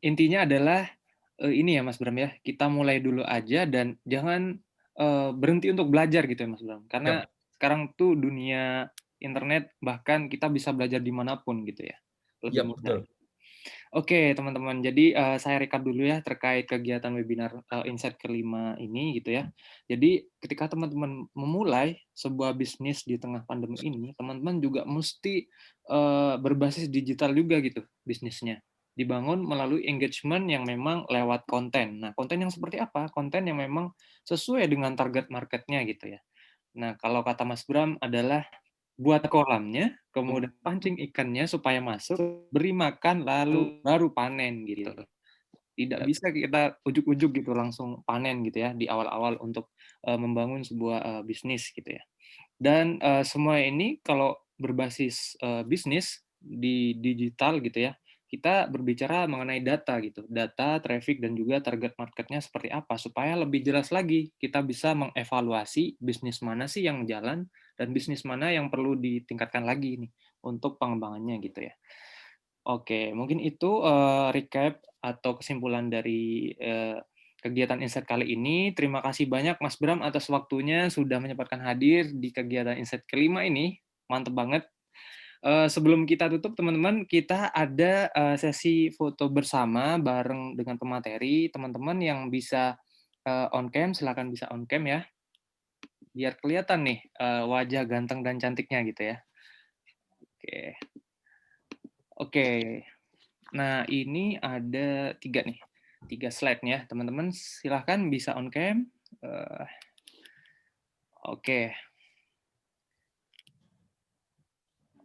intinya adalah ini ya Mas Bram ya, kita mulai dulu aja dan jangan berhenti untuk belajar gitu ya Mas Bram. Karena Yap, sekarang tuh dunia internet bahkan kita bisa belajar dimanapun gitu ya, lebih yap, mudah. betul. Oke teman-teman, jadi saya recap dulu ya terkait kegiatan webinar Insight kelima ini gitu ya. Jadi ketika teman-teman memulai sebuah bisnis di tengah pandemi ini, teman-teman juga mesti berbasis digital juga gitu bisnisnya. Dibangun melalui engagement yang memang lewat konten. Nah, konten yang seperti apa? Konten yang memang sesuai dengan target marketnya gitu ya. Nah, kalau kata Mas Bram adalah buat kolamnya, kemudian pancing ikannya supaya masuk, beri makan, lalu baru panen gitu. Tidak bisa kita ujuk-ujuk gitu langsung panen gitu ya di awal-awal untuk membangun sebuah bisnis gitu ya. Dan semua ini kalau berbasis bisnis di digital gitu ya, kita berbicara mengenai data gitu, data, traffic, dan juga target marketnya seperti apa, supaya lebih jelas lagi kita bisa mengevaluasi bisnis mana sih yang jalan dan bisnis mana yang perlu ditingkatkan lagi nih untuk pengembangannya gitu ya. Oke, mungkin itu recap atau kesimpulan dari kegiatan Insight kali ini. Terima kasih banyak Mas Bram atas waktunya sudah menyempatkan hadir di kegiatan Insight kelima ini. Mantap banget. Sebelum kita tutup teman-teman, kita ada sesi foto bersama bareng dengan pemateri. Teman-teman yang bisa on cam, silakan bisa on cam ya. Biar kelihatan nih wajah ganteng dan cantiknya gitu ya. Oke. Oke. Nah, ini ada 3 nih. 3 slide ya. Teman-teman silahkan bisa on cam. Oke.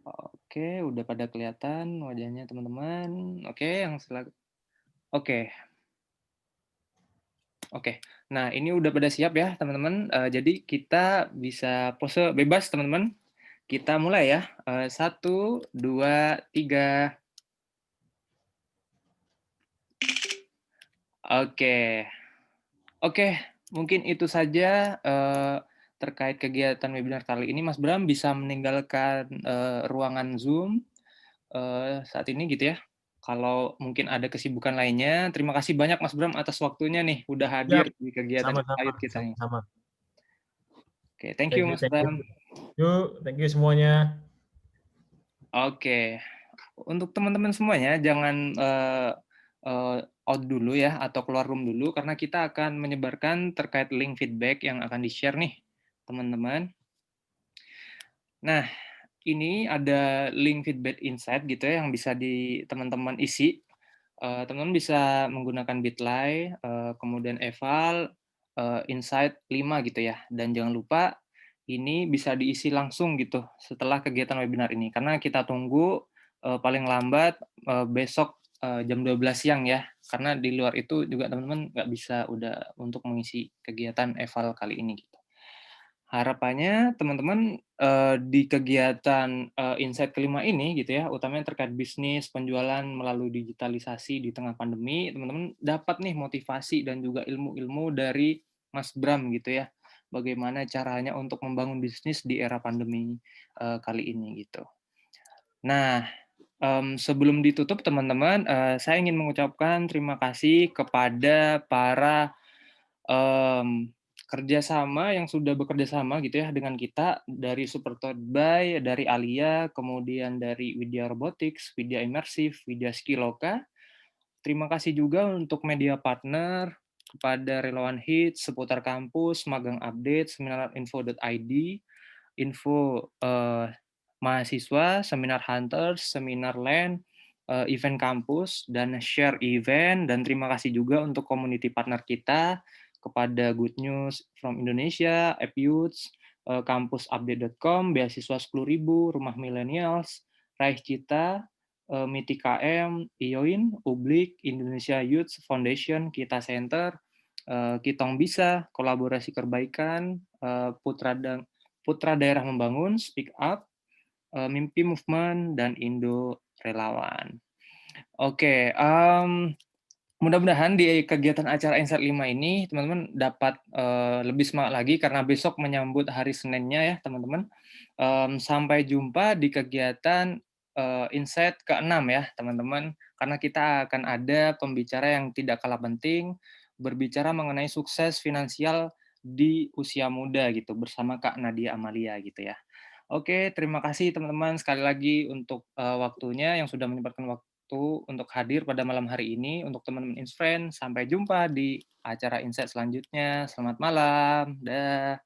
Oke, udah pada kelihatan wajahnya teman-teman. Oke, yang Oke. Oke. Nah, ini udah pada siap ya, teman-teman. Jadi kita bisa pose bebas, teman-teman. Kita mulai ya. 1, 2, 3. Oke. Oke, mungkin itu saja terkait kegiatan webinar kali ini. Mas Bram bisa meninggalkan ruangan Zoom saat ini gitu ya. Kalau mungkin ada kesibukan lainnya, terima kasih banyak Mas Bram atas waktunya nih, udah Yap, hadir di kegiatan sama-sama, Insight kita nih. sama-sama. Oke, thank you Thank you, Mas thank you. Bram. Yuk, thank you semuanya. Oke, untuk teman-teman semuanya jangan out dulu ya atau keluar room dulu karena kita akan menyebarkan terkait link feedback yang akan di-share nih teman-teman. Nah, ini ada link feedback insight gitu ya yang bisa teman-teman isi. Teman-teman bisa menggunakan Bitly, kemudian eval, insight 5 gitu ya. Dan jangan lupa ini bisa diisi langsung gitu setelah kegiatan webinar ini. Karena kita tunggu paling lambat besok jam 12 siang ya. Karena di luar itu juga teman-teman nggak bisa udah untuk mengisi kegiatan eval kali ini gitu. Harapannya teman-teman di kegiatan Insight kelima ini gitu ya, utamanya terkait bisnis, penjualan melalui digitalisasi di tengah pandemi, teman-teman dapat nih motivasi dan juga ilmu-ilmu dari Mas Bram gitu ya. Bagaimana caranya untuk membangun bisnis di era pandemi kali ini gitu. Nah, sebelum ditutup teman-teman, saya ingin mengucapkan terima kasih kepada para kerjasama yang sudah bekerja sama gitu ya dengan kita dari Super Toad By, dari Alia, kemudian dari Widya Robotics, Widya Immersif, Widya Skiloka. Terima kasih juga untuk media partner, kepada Relawan Hits, seputar kampus, magang update, seminar.info.id, info mahasiswa, seminar hunters, seminar land, event kampus, dan share event. Dan terima kasih juga untuk community partner kita, kepada Good News from Indonesia, AppYouths, kampusupdate.com, beasiswa 10.000, Rumah Millennials, Raih Cita, MITI KM, IOIN, Publik, Indonesia Youth Foundation, Kita Center, Kitong Bisa, Kolaborasi Kebaikan, Putra Daerah Membangun, Speak Up, Mimpi Movement, dan Indo Relawan. Oke, mudah-mudahan di kegiatan acara Insight 5 ini teman-teman dapat lebih semangat lagi karena besok menyambut hari Seninnya ya teman-teman. Sampai jumpa di kegiatan Insight ke-6 ya teman-teman, karena kita akan ada pembicara yang tidak kalah penting, berbicara mengenai sukses finansial di usia muda gitu bersama Kak Nadia Amalia gitu ya. Oke, terima kasih teman-teman sekali lagi untuk waktunya yang sudah menyempatkan waktu untuk hadir pada malam hari ini. Untuk teman-teman Insfriend, sampai jumpa di acara Insight selanjutnya. Selamat malam. Dah.